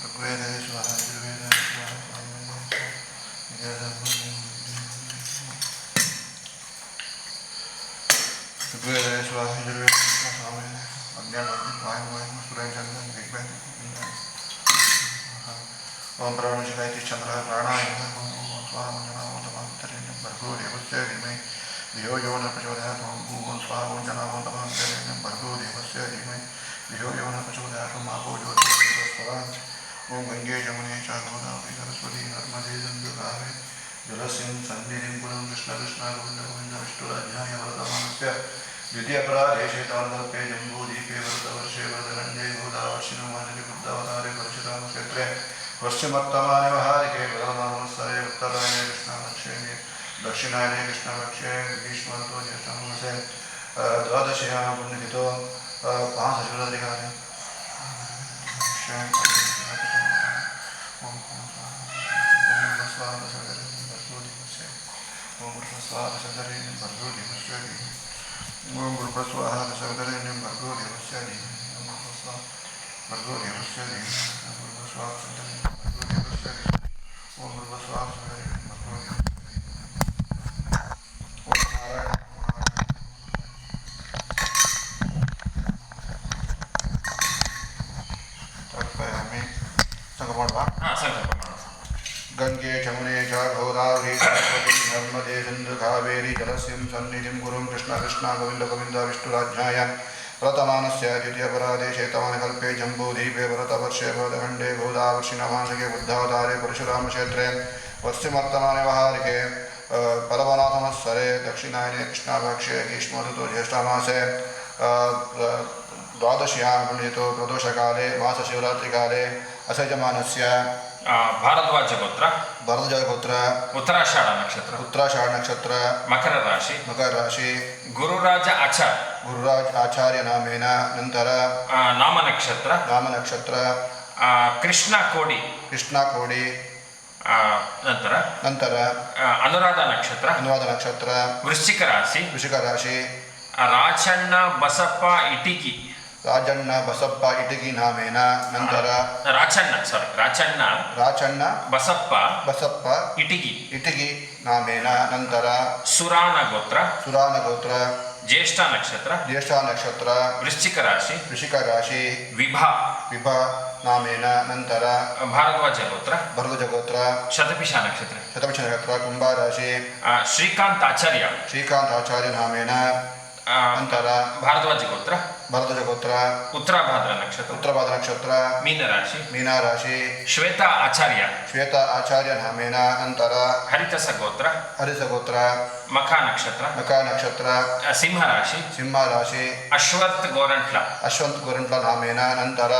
ऋग्वेदे स्वाहा, यजुर्वेदे स्वाहा, ओम प्राणशिखायति चंद्रः प्राणाय ओम स्वाहा मंजनावन्तमान्तरेण्यं भर्गो देवस्य धीमहि धियो यो न प्रचोदयात् ओम स्वाहा मंजनावन्तमान्तरेण्यं भर्गो देवस्य धीमहि धियो यो न प्रचोदयात् मापो ज्योतिर्स्वरान् ओम गंगे जमुने च गोदावरी सरस्वती नर्मदे सिन्धु कावेरी जलस्मिन् सन्निधिं कुरं कृष्ण कृष्ण गोविन्द गोविन्द विष्णुराज्ञाय वरदमानस्य द्वितीयपराधे शेतार्धल्पे जम्बूदीपे वरदवर्षे वरदखण्डे गोदावर्षिणो मानसि बुद्धावतारे परशुरामक्षेत्रे पश्चिमोत्तमाने वहारिके बलवनमस्सरे उत्तरायणे कृष्णपक्षे दक्षिणायने कृष्णपक्षे ग्रीष्मऋतौ ज्येष्ठमासे द्वादश्यां पुण्यतिथौ पांचशिवरात्रिकाले ओम गुरुप्रस्वाहा सगदरेण्यं भर्गो देवस्य धीमहि भर्गो देवस्य धीमहि गुरुप्रस्वाहा सगदरेण्यं भर्गो देवस्य धीमहि ओम गुरुप्रस्वाहा सगदरेण्यं भर्गो देवस्य धीमहि ओम नारायण तर्पयामि संकल्प ಮಾಡುವ ಸಂಕಲ್ಪ ಮಾಡೋಣ. गंगे जमुने च गोदावरी सरस्वती नर्मदे सिन्धु कावेरी जलस्मिन् सन्निधिं कुरुं कृष्ण कृष्ण गोविन्द गोविन्द विष्णुराज्ञाय व्रतमानस्य द्वितीयपराधे शेतमानकल्पे जम्बूदीपे भरतवर्षे भरतखण्डे गोदावर्षिणमासिके बुद्धावतारे परशुरामक्षेत्रे पश्चिमोत्तमाने वहारिके बलवनाथमस्सरे दक्षिणायने कृष्णपक्षे ग्रीष्मऋतौ ज्येष्ठमासे द्वादश्यां पुण्यतिथौ प्रदोषकाले मासशिवरात्रिकाले असयजमानस्य ಭಾರದ್ವಾಜ ಗೋತ್ರ, ಭರದ್ವಾಜ ಗೋತ್ರ, ಉತ್ತರಾಷಾಢ ನಕ್ಷತ್ರ, ಉತ್ತರಾಷಾಢ ನಕ್ಷತ್ರ, ಮಕರ ರಾಶಿ, ಮಕರ ರಾಶಿ, ಗುರುರಾಜ ಆಚಾರ್ಯ, ಗುರುರಾಜ್ ಆಚಾರ್ಯ ನಾಮೇನ, ನಂತರ ನಾಮ ನಕ್ಷತ್ರ, ನಾಮ ನಕ್ಷತ್ರ, ಕೃಷ್ಣ ಕೋಡಿ, ಕೃಷ್ಣ ಕೋಡಿ, ನಂತರ ಅನುರಾಧ ನಕ್ಷತ್ರ, ಅನುರಾಧ ನಕ್ಷತ್ರ, ವೃಶ್ಚಿಕ ರಾಶಿ, ವೃಶ್ಚಿಕ ರಾಶಿ, ರಾಚಣ್ಣ ಬಸಪ್ಪ ಇಟಿಕಿ, ರಾಜಣ್ಣ ಬಸಪ್ಪ ಇಟಗಿ ನಾಮೇನ, ನಂತರ ರಾಚಣ್ಣ ಬಸಪ್ಪ ಇಟಗಿ ನಾಮೇನ, ನಂತರ ಸುರಾನ ಗೋತ್ರ, ಜ್ಯೇಷ್ಠ ನಕ್ಷತ್ರ, ವೃಶ್ಚಿಕ ರಾಶಿ, ವಿಭಾ ನಾಮೇನ, ನಂತರ ಭಾರದ್ವಾಜ ಗೋತ್ರ, ಶತಭಿಷ ನಕ್ಷತ್ರ, ಕುಂಭ ರಾಶಿ, ಶ್ರೀಕಾಂತ್ ಆಚಾರ್ಯ ನಾಮೇನ, ನಂತರ ಭಾರದ್ವಾಜ ಗೋತ್ರ, ಉತ್ತರಾಭಾದ್ರ ನಕ್ಷತ್ರ, ಮೀನ ರಾಶಿ, ಶ್ವೇತಾ ಆಚಾರ್ಯ ನಾಮೇನ, ನಂತರ ಹರಿತಸ ಗೋತ್ರ, ಮಖ ನಕ್ಷತ್ರ, ಸಿಂಹ ರಾಶಿ, ಅಶ್ವತ್ ಗೋರಂಟ್ಲ ನಾಮೇನ, ನಂತರ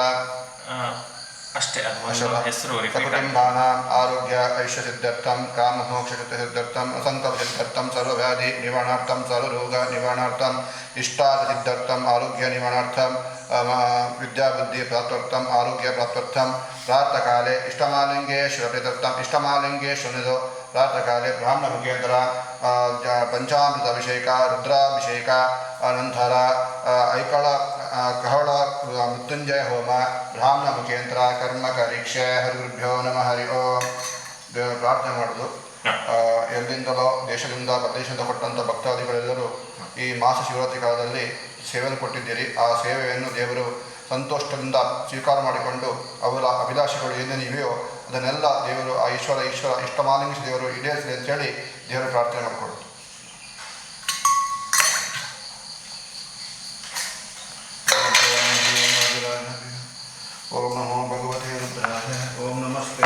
ಅಷ್ಟೇ ಹೆಸರು. ಕುಟುಂಬಾನಾಂ ಆರೋಗ್ಯ ಐಶ್ವರ್ಯಸಿದ್ಧರ್ಥಂ ಕಾಮಮೋಕ್ಷಸಿದ್ಧರ್ಥಂ ಅಸಂಕಲ್ಪಸಿದ್ಧರ್ಥಂ ಸರ್ವವ್ಯಾಧಿ ನಿವಾರಣಾರ್ಥಂ ಸರ್ವರೋಗ ನಿವಾರಣಾರ್ಥಂ ಇಷ್ಟಾರ್ಥಸಿದ್ಧರ್ಥಂ ಆರೋಗ್ಯ ನಿವಾರಣಾರ್ಥಂ ವಿದ್ಯಾಬುದ್ಧಿ ಪ್ರಾಪ್ತ್ಯರ್ಥಂ ಆರೋಗ್ಯ ಪ್ರಾಪ್ತ್ಯರ್ಥಂ ಪ್ರಾತಃಕಾಲೆ ಇಷ್ಟಮಾಲಿಂಗೇಶ್ವರನಿಧೋ ಪ್ರಾತಃಕಾಲೆ ಬ್ರಾಹ್ಮಣ ಮುಖೇಂದ್ರ ಪಂಚಾಮೃತ ಅಭಿಷೇಕ ರುದ್ರಾಭಿಷೇಕ ಅನಂತರ ಐಕಳ ಕಹಳ ಮೃತ್ಯುಂಜಯ ಹೋಮ ಬ್ರಾಹ್ಮಣ ಮುಖೇಂದ್ರ ಕರ್ಮ ಪರೀಕ್ಷೆ. ಹರಿಗುರುಭ್ಯೋ ನಮಃ. ಹರಿ ಓಂ. ದೇವರ ಪ್ರಾರ್ಥನೆ ಮಾಡೋದು. ಎಲ್ಲಿಂದಲೋ ದೇಶದಿಂದ ಪ್ರದೇಶದಿಂದ ಕೊಟ್ಟಂಥ ಭಕ್ತಾದಿಗಳೆಲ್ಲರೂ ಈ ಮಾಸ ಶಿವರಾತ್ರಿ ಕಾಲದಲ್ಲಿ ಸೇವೆಯನ್ನು ಕೊಟ್ಟಿದ್ದೀರಿ. ಆ ಸೇವೆಯನ್ನು ದೇವರು ಸಂತೋಷದಿಂದ ಸ್ವೀಕಾರ ಮಾಡಿಕೊಂಡು ಅವರ ಅಭಿಲಾಷೆಗಳು ಏನೇನು ಇವೆಯೋ ಅದನ್ನೆಲ್ಲ ದೇವರು ಆ ಈಶ್ವರ ಇಷ್ಟಮಾಲಿಂಗಿಸಿ ದೇವರು ಈಡೇರಿಸಲಿ ಅಂತೇಳಿ ದೇವರು ಪ್ರಾರ್ಥನೆ ಮಾಡಿಕೊಡೋದು. ಓಂ ನಮೋ ಭಗವತೆ ರುದ್ರಾಯ. ಓಂ ನಮಸ್ತೆ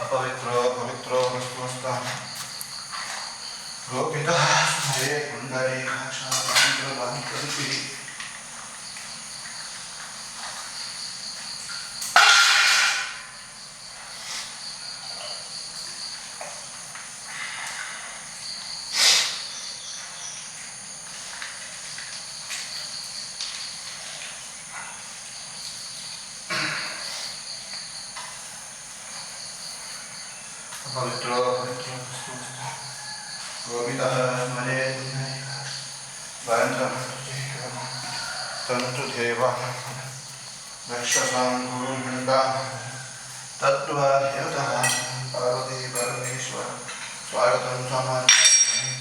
ಅಪವಿತ್ರೋ ಪವಿತ್ರೋ ವಸ್ತುವಸ್ತಃ ರೋಪಿತಃ ಹರೇ ಪುಂಡರೀಕಾಕ್ಷಾಂತರಲಾಂತರಿಸಿ पवित्रो गोवितः स्मरे तन्तुदेव रक्षसां गुरुगण्डा तद्वादेवतः पार्वती परमेश्वर स्वागतं समाचारयामि.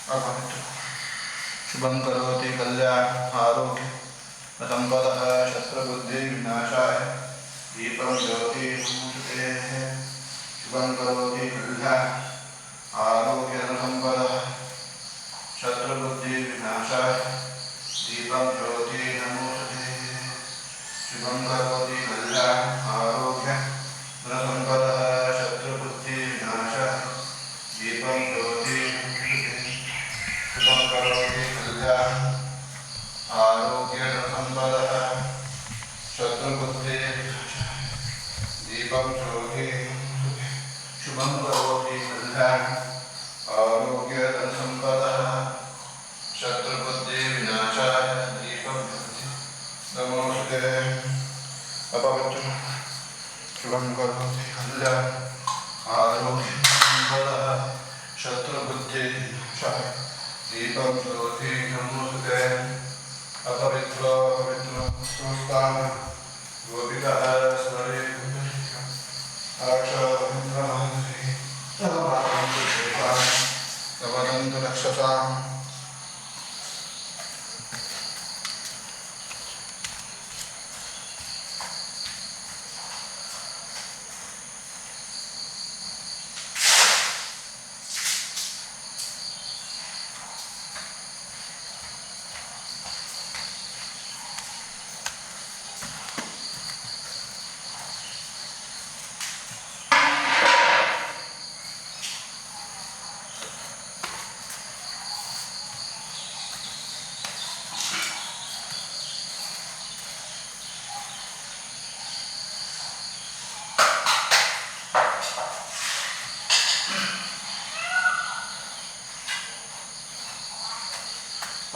शुभं करोति कल्याणम् आरोग्य संपदः शत्रुबुद्धि विनाशाय दीपं ज्योति नमोस्तुते शुभं करोति कल्याणम् आरोग्य संपदः शत्रुबुद्धि विनाशाय दीपं ज्योति नमोस्तुते शुभं करोति कल्याणम् आरोग्य संपदः शत्रुबुद्धि विनाशाय दीपं ज्योति शुभं करोति कल्याणम् आरोग्य संपदः शत्रुबुद्धि दीपं ज्योति शुभं करोति कल्याणम् आरोग्य संपदः शत्रुबुद्धि विनाशाय दीपं ज्योति नमोस्तुते अपवित्र शुभं करोति कल्याणम् आरोग्य संपदः शत्रुबुद्धि विनाशाय दीपं ज्योति नमोस्तुते अपवित्र पवित्र सुस्थान गोपिकः स्मरे तवदन्तु रक्षसाम्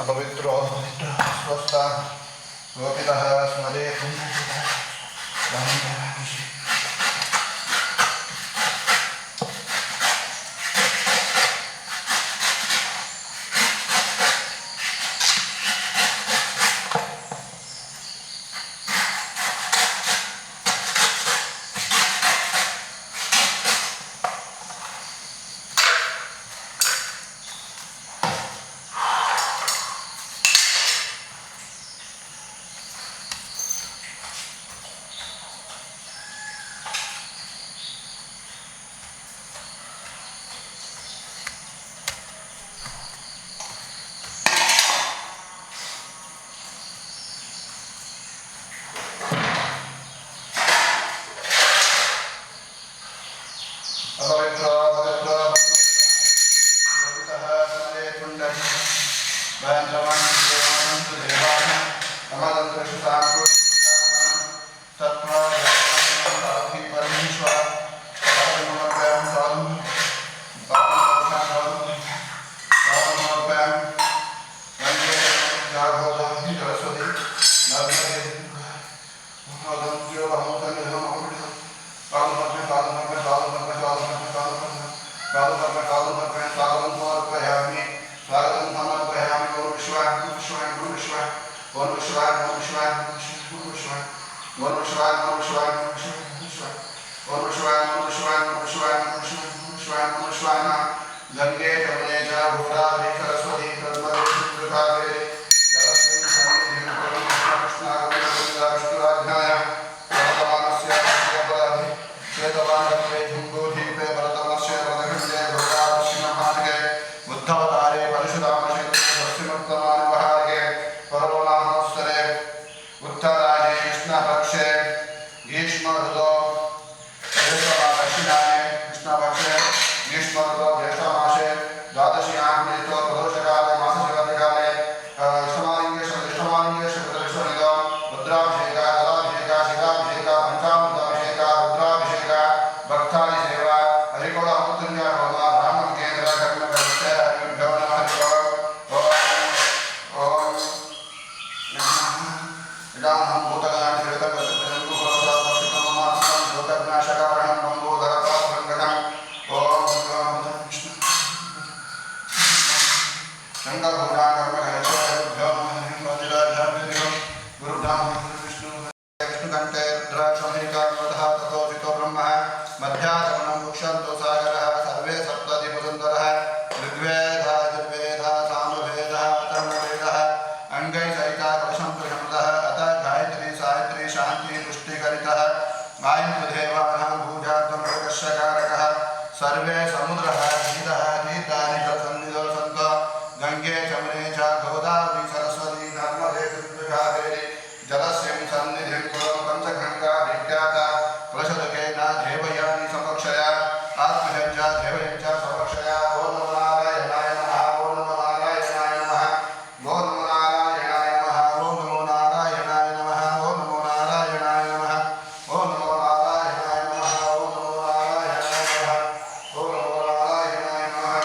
अपवित्रो स्वस्था गोपिकः स्मरे गंगे जमुने च गोदावरी सरस्वती नर्मदे मध्यागमनं मुक्षन्तु सागरः सर्वे सप्तति वसुन्धरः ऋग्वेदः यजुर्वेदः सर्वे समुद्रः शीतः तीर्थानि च सन्निधौ सन्तो गङ्गे चमने च गोदावरी सरस्वती नर्मदे सिन्धुघातेरि जलस्यं सन्निधिं कुरु पञ्चगङ्गा विख्याता कलशदकेन देवयानि समक्षया आत्मजं च देवयं च समक्षया ॐ नमो नारायणाय नमः ॐ नमो नारायणाय नमः ॐ नमो नारायणाय नमः ॐ नमो नारायणाय नमः ॐ नमो नारायणाय नमः ॐ नमो नारायणाय नमः ॐ नमो नारायणाय नमः ॐ नमो नारायणाय नमः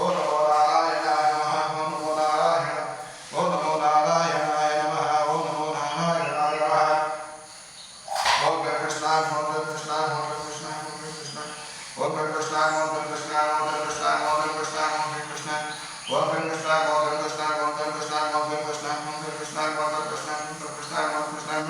ॐ नमो नारायणाय नमः ॐ नमो नारायणाय ॐ नमो नारायणाय नमः ॐ नमो नारायणाय नमः ॐ कृष्ण ॐ कृष्ण ॐ कृष्ण ॐ कृष्ण ॐ कृष्ण ॐ कृष्ण ॐ कृष्ण ॐ कृष्ण ॐ कृष्ण ॐ कृष्ण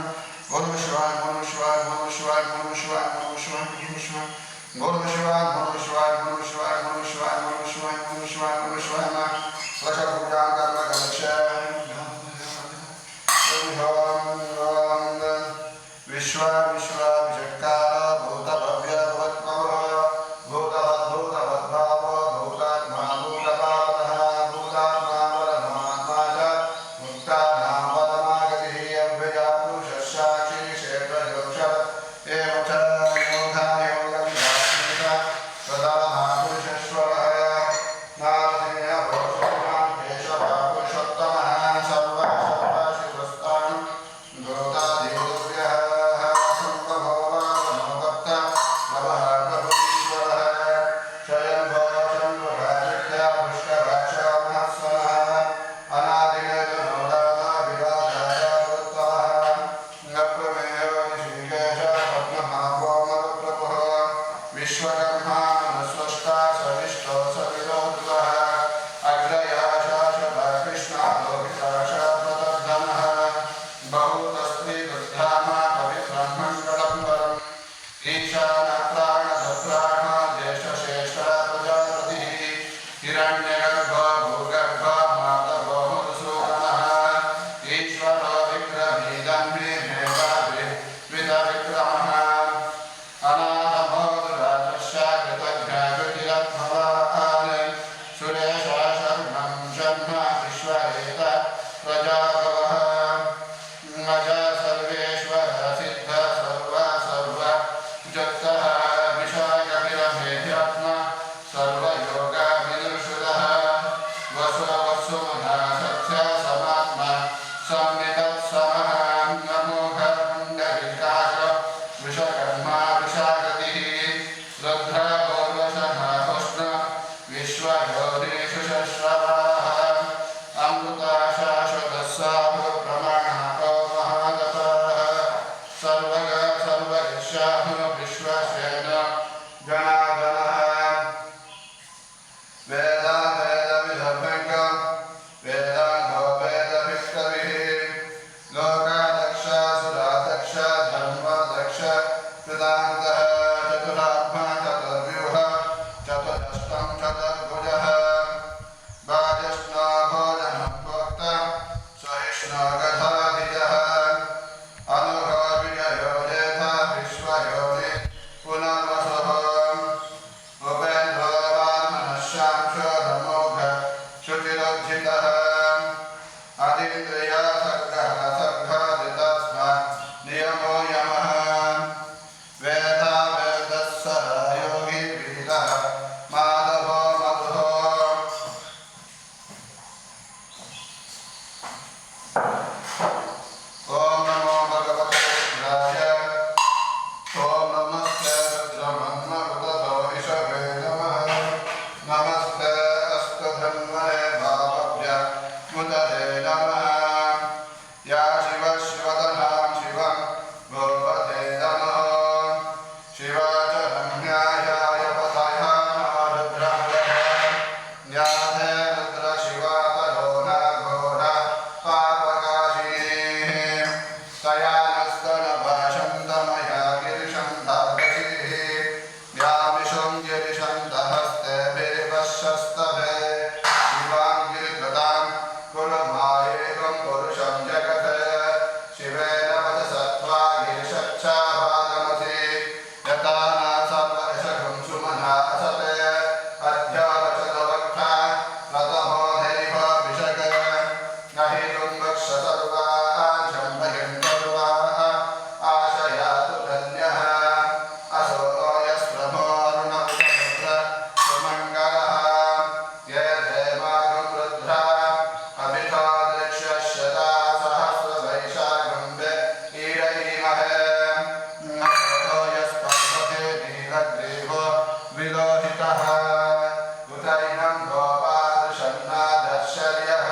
वसिष्ठः उतैनं गोपादशन्नादर्शर्यः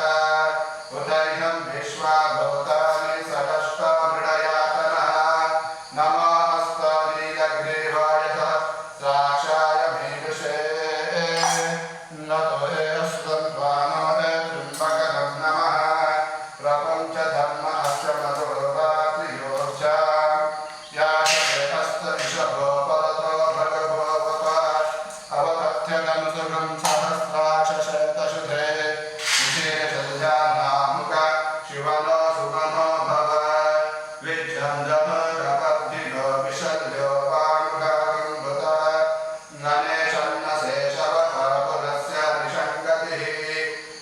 उतैनं विश्वा भूतानि सदष्टमृडयातनः नमो हस्तानीलग्रीवाय साक्षाय भीमसे नतो एस्तन्त्वानो त्र्यम्बकं नमः प्रपञ्चधर्मस्य मधुर्वाप्रियोर्चा याशे हस्तविषभो परतो भगवोऽवता अवतथ्यदनुसुगं सहस्राक्षशतशुधे विशेषजानामुख शिवनो सुमनो भव विजृम्भणगपद्भिनो विशल्यो वाङ्गागम्बुत गणेशन्नशेषवपुरस्य निषङ्गतिः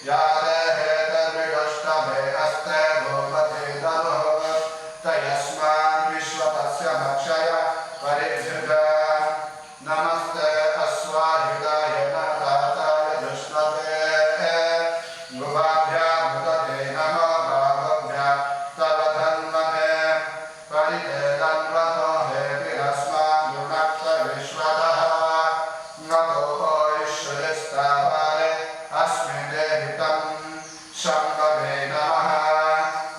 यादेहेतर्विडष्टभे हस्ते भूपते धनुः तयस्मान् विश्वतस्य भक्षय परिधृत नमस्ते अश्वायुधाय नताताय दुष्णवे गुहाभ्यां मुदते नमो भावभ्यां तव धन्वने परितेदन्वतो हेतिरस्मान् गुणक्त विश्वतः नतो ईश्वरस्तावारे अस्मिन् देहितं शम्भवे नमः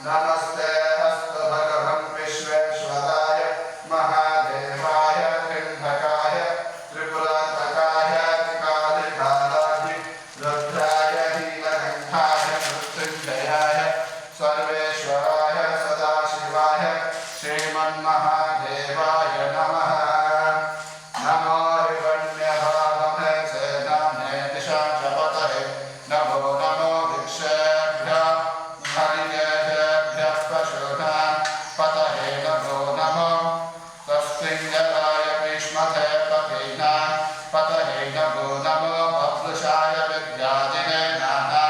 नमस्ते अस्तु भगवन् विश्वेश्वराय महादेवाय त्र्यम्बकाय त्रिपुरान्तकाय त्रिकालिकालाय रुद्राय नीलकण्ठाय मृत्युञ्जयाय सर्वेश्वराय सदाशिवाय श्रीमन्महादेवाय नमः नमो हिरण्यभावने सेनाने दिशाचपतये नमो नमो भिक्षेभ्यः हरिकेशेभ्यः पशूनां पतये नमो नमो तस्मिञ्जलाय भीष्मते पतीनां पतये नमो नमो बभ्रुषाय विद्यादिने नानां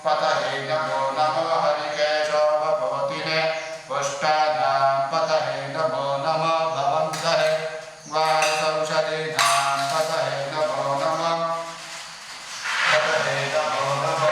पतये नमो नमो हरिकेशोपभवतिने पुष्टानां पतये नमो नमो भवन्तहे वासौषधीनां पतये नमो नमो पतये नमो नमो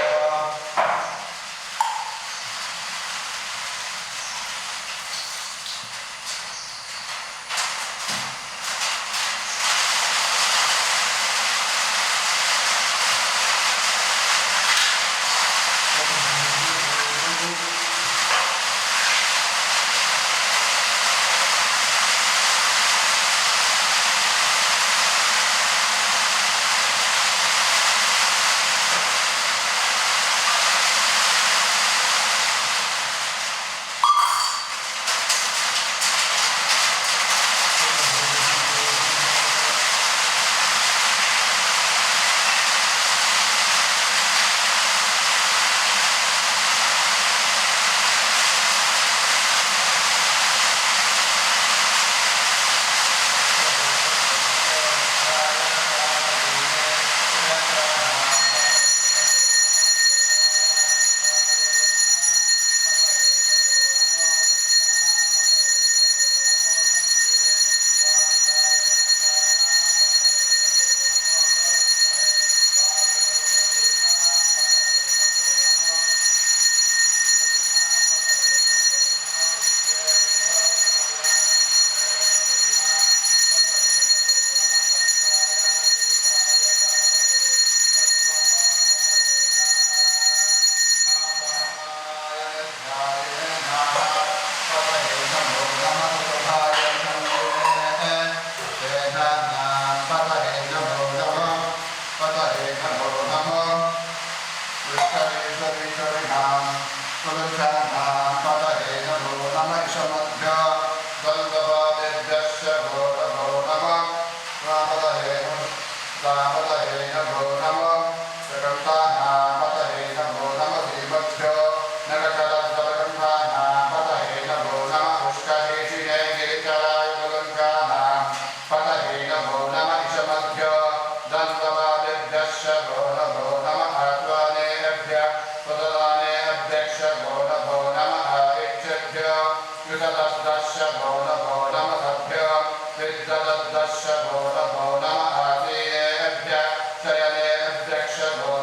विद्ददद्दश्य भो नमः आदीनेभ्यः शयनेभ्यक्ष भो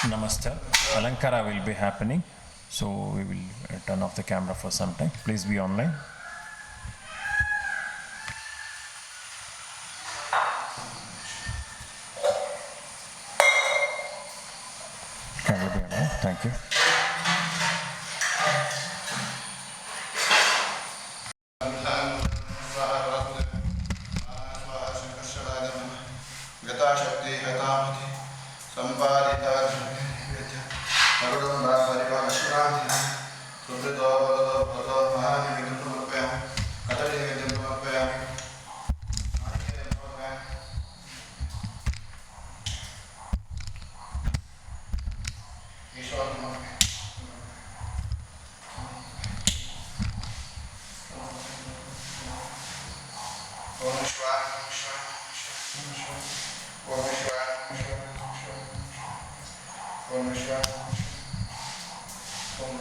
Namaste. Alankara will be happening, so we will turn off the camera for some time. Please be online. Camera will be online. Thank you. गताशक्ति गतामति संपादिता नगरं परिपालश्रान्ति सुहृदो भवतो महानिवेदं समर्पयामि कदलीनिवेदं समर्पयामि नारिकेलं समर्पयामि ईश्वरं समर्पयामि ओम शिवाय ओम शिवाय ओम शिवाय ओम शिवाय ओम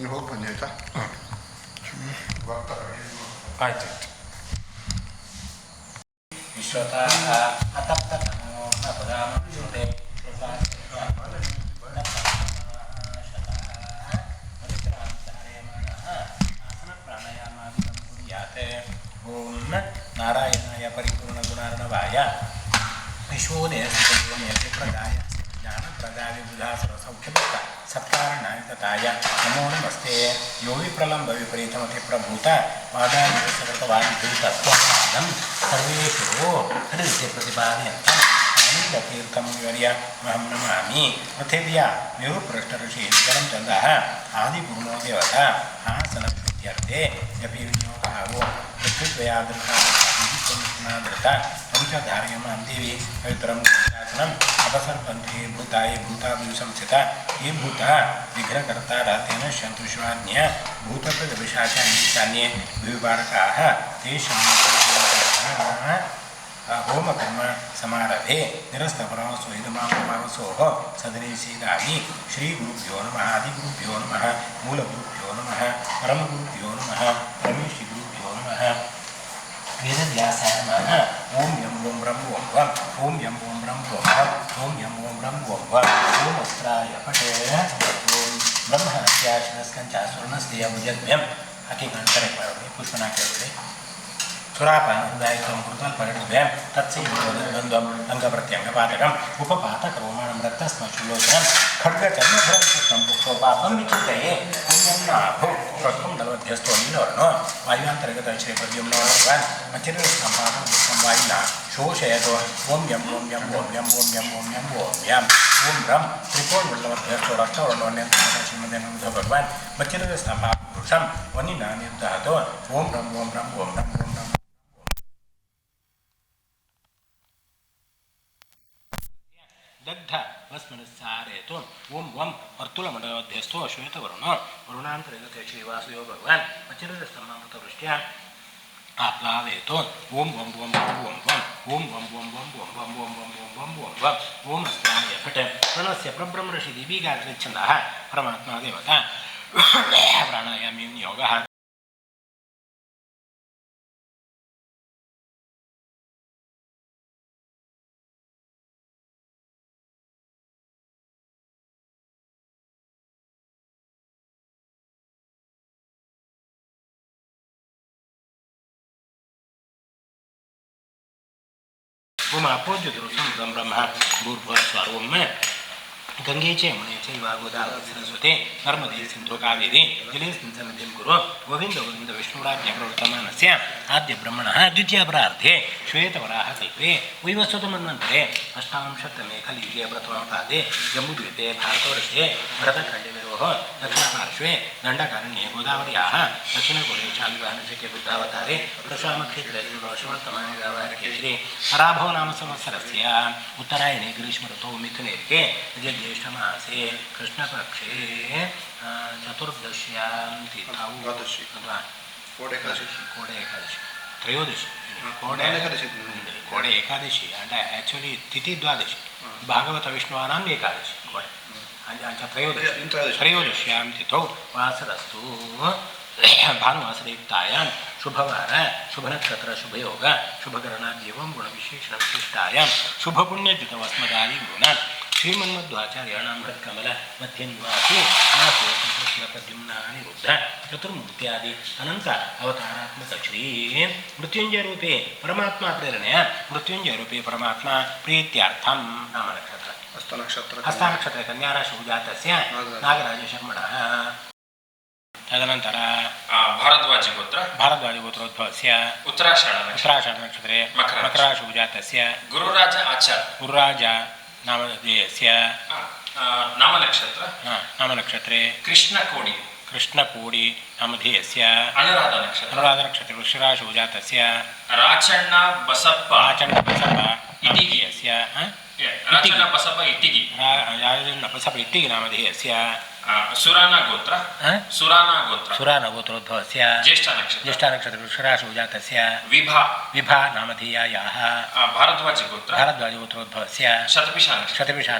ನೀವು ಹೋಗಿ ಬನ್ನಿ ಆಯ್ತಾ. ಆಯ್ತು. ವಿಶ್ವತಃ ಅತಪ್ತನೋ ನ ಪದಾಮೃತೆ ಓಂ ನಾರಾಯಣಾಯ ಪರಿಪೂರ್ಣ ಗುಣಾರ್ಣವಾಯ ವಿಶ್ವೋದಯಸ್ಯ ಪ್ರದಾಯ ಜ್ಞಾನಪ್ರದಾ ವಿಬುಧಾ ಸರ್ವಸೌಖ್ಯಭಕ್ತ ಸತ್ಕಾರಣಾಯ ನಮೋ ನಮಸ್ತೆ. ಯೋ ವಿಪ್ರಲಂಬ ವಿಪರೀತಮತಿ ಪ್ರಭೂತ ವಾದಾಸಕೃತವಾದಿಭೂತತ್ವವಾದಂ ಸರ್ವೇಷು ಹೃದಯ ಪ್ರತಿಪಾದಯಂತಂ ಆನಂದತೀರ್ಥಂ ವಿವರ್ಯ ಅಹಂ ನಮಾಮಿ. ಪೃಥಿವ್ಯಾ ವಿರುಪೃಷ್ಠಋಷಿ ಜಲಂ ಚಂದಃ ಆದಿಪೂರ್ಣೋ ದೇವತಾ ಆಸನ ಇತ್ಯರ್ಥೆ ಯಪಿ ವಿನಿಯೋಗೋ ಪೃಥ್ವಿದ್ವಯಾದೃತ ಪಂಚಧಾರ್ಯಮಾಂ ದೇವಿ ಪವಿತ್ರಂ ಶಾಸನಂ ಅಪಸರ್ಪಂತೆ ಭೂತಾಯ ಭೂತಾಭಿ ಸಂಸ್ಥಿತ ये भूत विघ्नकर्ता रातेन शंतुष्वान्य भूतप्रविशाचान्ये विविबारकाः तेषां होमकर्म समारभे निरस्तपरमसो इदमापरमसोः सदने सीदामि. श्रीगुरुभ्यो नमः आदिगुरुभ्यो नमः मूलगुरुभ्यो नमः परमगुरुभ्यो नमः परमेश्वरगुरुभ्यो नमः. वेदव्यासाय नमः. ओम यं ओम ब्रह्म ओम वं ओम यं ओम ब्रह्म ओम वं ओम यं ओम ब्रह्म ओम वं ओम अस्त्राय पटे ओम ब्रह्म हत्याशनस्कंचासुरनस्तेय भुजभ्यं हकीकंतरे पारोगे पुष्पना केवले सुरापान उदायकं कृतं परिणुभ्यं तत्सैवं अंगप्रत्यंगपातकम् उपपातकरोमाणं रक्तस्मशूलोचनं खड्गचर्मधरं पुष्पं पुष्पोपापं विचिन्तये पुण्यं नाभो प्रथमं नलवध्यस्तो नीलवर्णो वायुवान्तर्गत श्रीपद्युम्नो भगवान् मचिरसम्पादं पुष्पं वायुना शोषयतो ओम यं ओम यं ओम यं ओम यं ओम यं ओम यं ओम ब्रह्म त्रिकोणमण्डलमध्यस्थो रक्तवर्णोऽन्यत्र श्रीमदेनुद्धो भगवान् मचिरसम्पादं पुरुषं वनिना निर्दहतो ओम ब्रह्म ओम ब्रह्म ओम ब्रह्म ओम ब्रह्म दग्ध वस्मनस्सारेतो ओम वम वर्तुलमण्डलमध्यस्थो श्वेतवर्णो वरुणान्तर्गते श्रीवासुदेव भगवान् मचिरसम्पादवृष्ट्या आप्लावेतो ओम वम वम वम वम वम ओम वम वम वम वम वम वम वम वम वम वम ओम अस्त्राय फटे प्रणस्य प्रब्रह्म ऋषि दिवीगाग्रच्छन्दः परमात्मा देवता प्राणायामी योगः ओम आपोज्योतिरुषं ब्रह्म भूर्भुवस्वरों में गंगे च यमुने चैव गोदावरी सरस्वती नर्मदे सिन्धु कावेरी जलेऽस्मिन् सन्निधिं कुरु. गोविन्द गोविन्द विष्णुराज्ञ प्रवर्तमानस्य आद्य ब्रह्मणः द्वितीयपरार्धे श्वेतवराहकल्पे वैवस्वतमन्वन्तरे अष्टाविंशत्तमे कलियुगे प्रथमपादे जम्बूद्वीपे भारतवर्षे भरतखण्डविरोः दक्षिणपार्श्वे दण्डकारण्ये गोदावर्याः दक्षिणकूले शालिवाहनशके बुद्धावतारे प्रशामध्ये त्रयोदशवर्तमाने व्यावहारिके श्री पराभव नाम संवत्सरस्य उत्तरायणे ग्रीष्मऋतौ मिथुनेर्के ज्येष्ठमासे कृष्णपक्षे चतुर्दश्यां तिथौ कोडे एकादशी त्रयोदशी कोडे एकादशी and actually तिथि द्वादशी भागवत विष्णुवानाम् एकादशी कोडे त्रयोदश्यां तिथौ वासरस्तु भानुवासरयुक्तायां शुभवार शुभनक्षत्र शुभयोग शुभकरणाद्यवं गुणविशेषविशिष्टायां शुभपुण्यजितवस्मदादि गुणान् श्रीमन्मध्वाचार्याणां हृत्कमल मध्यनिवासी कृष्णप्रद्युम्नानिरुद्ध चतुर्मूर्त्यादि अनंत अवतारात्मक श्री मृत्युंजयरूपे परमात्मा प्रेरणया मृत्युंजयरूपे परमात्मा प्रीत्यार्थं नाम नक्षत्र हस्तनक्षत्र कन्याराशौ जातस्य नागराजशर्मणः तदनंतर भारद्वाजगोत्रोद्भवस्य उत्तराषाढ नक्षत्रे मकराशौ जातस्य गुरुराज नामधेयस्य नामनक्षत्रे कृष्णकोडी नामधेयस्य अनुराध नक्षत्रे वृषराशौ जातस्य राचण्ण बसप्प इटिगियस्य इटिगी नामधेयस्य सुराना गोत्रोद्भवस्य ज्येष्ठ नक्षत्रे वृषराशौ जातस्य विभा नामधेयायाः भारद्वाज गोत्रोद्भवस्य शतभिषा